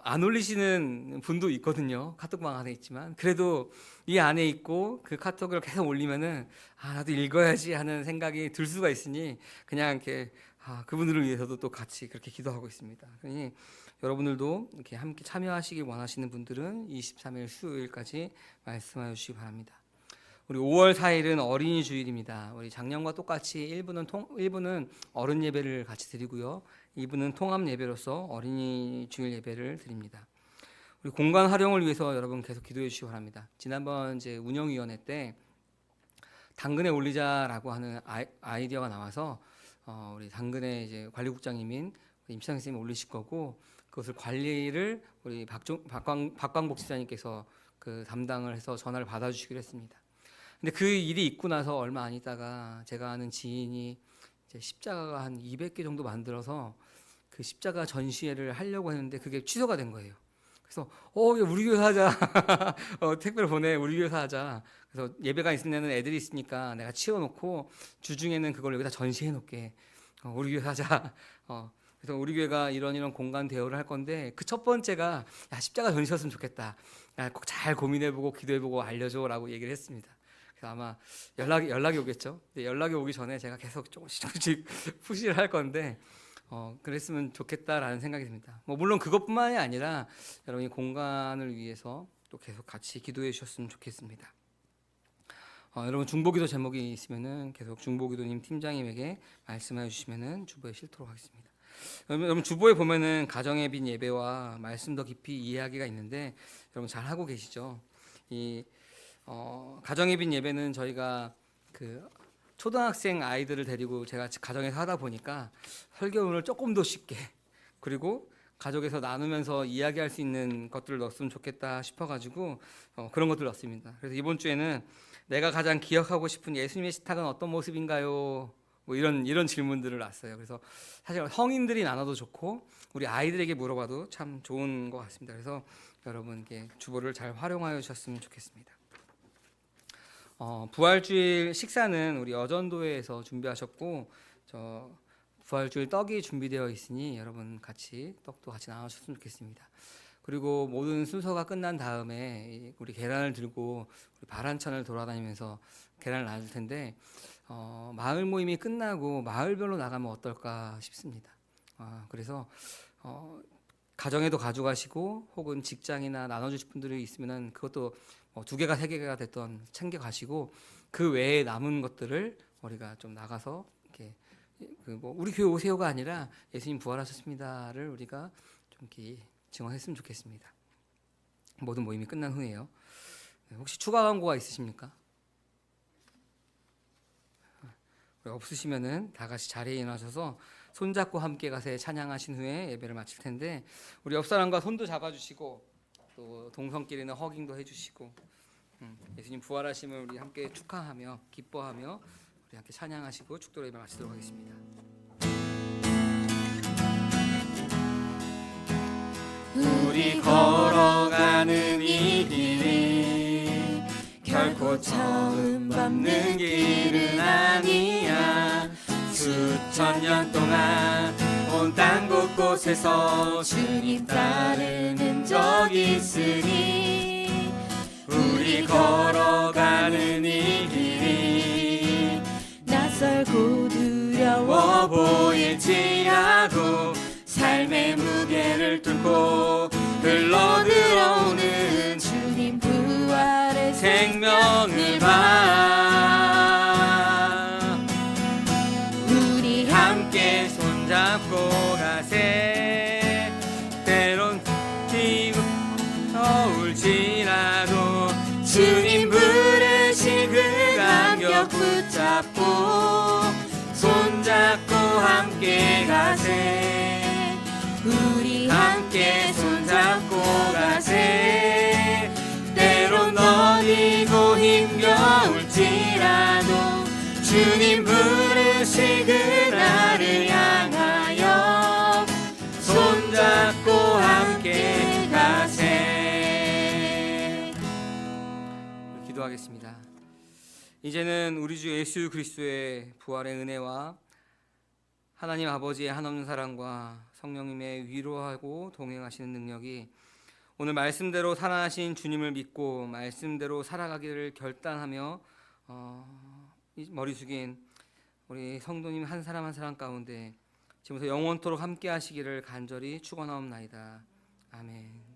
안 올리시는 분도 있거든요. 카톡방 안에 있지만 그래도 이 안에 있고 그 카톡을 계속 올리면은 나도 읽어야지 하는 생각이 들 수가 있으니 그냥 이렇게 그분들을 위해서도 또 같이 그렇게 기도하고 있습니다. 그러니 여러분들도 이렇게 함께 참여하시길 원하시는 분들은 23일 수요일까지 말씀하여 주시기 바랍니다. 우리 5월 4일은 어린이 주일입니다. 우리 작년과 똑같이 1부는 어른 예배를 같이 드리고요. 2부는 통합 예배로서 어린이 주일 예배를 드립니다. 우리 공간 활용을 위해서 여러분 계속 기도해 주시기 바랍니다. 지난번 이제 운영위원회 때 당근에 올리자라고 하는 아이디어가 나와서 우리 당근의 이제 관리국장님인 임창 선생님이 올리실 거고 그것을 관리를 우리 박광복 지사님께서 그 담당을 해서 전화를 받아주시기로 했습니다. 근데 그 일이 있고 나서 얼마 안 있다가 제가 아는 지인이 이제 십자가가 한 200개 정도 만들어서 그 십자가 전시회를 하려고 했는데 그게 취소가 된 거예요. 그래서 우리 교회에서 하자. 택배를 보내 우리 교회에서 하자. 그래서 예배가 있는 데는 애들이 있으니까 내가 치워놓고 주중에는 그걸 여기다 전시해 놓게. 우리 교회에서 하자. 그래서 우리 교회가 이런 공간 대여를 할 건데 그 첫 번째가 십자가 전시였으면 좋겠다. 꼭 잘 고민해보고 기도해보고 알려줘라고 얘기를 했습니다. 그래서 아마 연락이 오겠죠. 근데 연락이 오기 전에 제가 계속 조금씩 푸시를 할 건데 그랬으면 좋겠다라는 생각이 듭니다. 물론 그것뿐만이 아니라 여러분이 공간을 위해서 또 계속 같이 기도해 주셨으면 좋겠습니다. 여러분 중보기도 제목이 있으면은 계속 중보기도님 팀장님에게 말씀해 주시면은 주보에 실도록 하겠습니다. 여러분 주보에 보면은 가정의 빈 예배와 말씀 더 깊이 이해하기가 있는데 여러분 잘 하고 계시죠? 이 가정의 빈 예배는 저희가 그 초등학생 아이들을 데리고 제가 가정에서 하다 보니까 설교문을 조금 더 쉽게 그리고 가족에서 나누면서 이야기할 수 있는 것들을 넣었으면 좋겠다 싶어가지고 그런 것들을 넣었습니다. 그래서 이번 주에는 내가 가장 기억하고 싶은 예수님의 식탁은 어떤 모습인가요? 이런 질문들을 놨어요. 그래서 사실 성인들이 나눠도 좋고 우리 아이들에게 물어봐도 참 좋은 것 같습니다. 그래서 여러분께 주보를 잘 활용하여 주셨으면 좋겠습니다. 부활주일 식사는 우리 여전도회에서 준비하셨고 부활주일 떡이 준비되어 있으니 여러분 같이 떡도 같이 나눠주셨으면 좋겠습니다. 그리고 모든 순서가 끝난 다음에 우리 계란을 들고 우리 바란천을 돌아다니면서 계란을 나눌 텐데 마을 모임이 끝나고 마을별로 나가면 어떨까 싶습니다. 그래서 가정에도 가져가시고 혹은 직장이나 나눠주실 분들이 있으면은 그것도 뭐 2개가 3개가 됐던 챙겨가시고 그 외에 남은 것들을 우리가 좀 나가서 이렇게 뭐 우리 교회 오세요가 아니라 예수님 부활하셨습니다를 우리가 좀 이렇게 증언했으면 좋겠습니다. 모든 모임이 끝난 후에요. 혹시 추가 광고가 있으십니까? 없으시면은 다 같이 자리에 일어나셔서 손잡고 함께 가세 찬양하신 후에 예배를 마칠 텐데 우리 옆 사람과 손도 잡아주시고 또 동성끼리는 허깅도 해주시고 예수님 부활하심을 우리 함께 축하하며 기뻐하며 우리 함께 찬양하시고 축도로 예배 마치도록 하겠습니다. 우리 걸어가는 이 길이 결코 처음 밟는 길은 아니야. 수천 년 동안 온 땅 곳곳에서 주님 따르는 적 있으니 우리 걸어가는 이 길이 낯설고 두려워 보일지라도 삶의 무게를 뚫고 흘러들어오는 주님 부활의 생명을 봐. 우리 함께 손잡고 가세 때론 뛰고 떠올지라도 주님 부르신 그 감격 붙잡고 손잡고 함께 가세. 우리 함께 손잡고 가세. 때론 너디고 힘겨울지라도 주님 부르신 그날을 향하여 손잡고 함께 가세. 기도하겠습니다. 이제는 우리 주 예수 그리스도의 부활의 은혜와 하나님 아버지의 한없는 사랑과 성령님의 위로하고 동행하시는 능력이 오늘 말씀대로 살아나신 주님을 믿고 말씀대로 살아가기를 결단하며 머리 숙인 우리 성도님 한 사람 한 사람 가운데 지금부터 영원토록 함께 하시기를 간절히 축원하옵나이다. 아멘.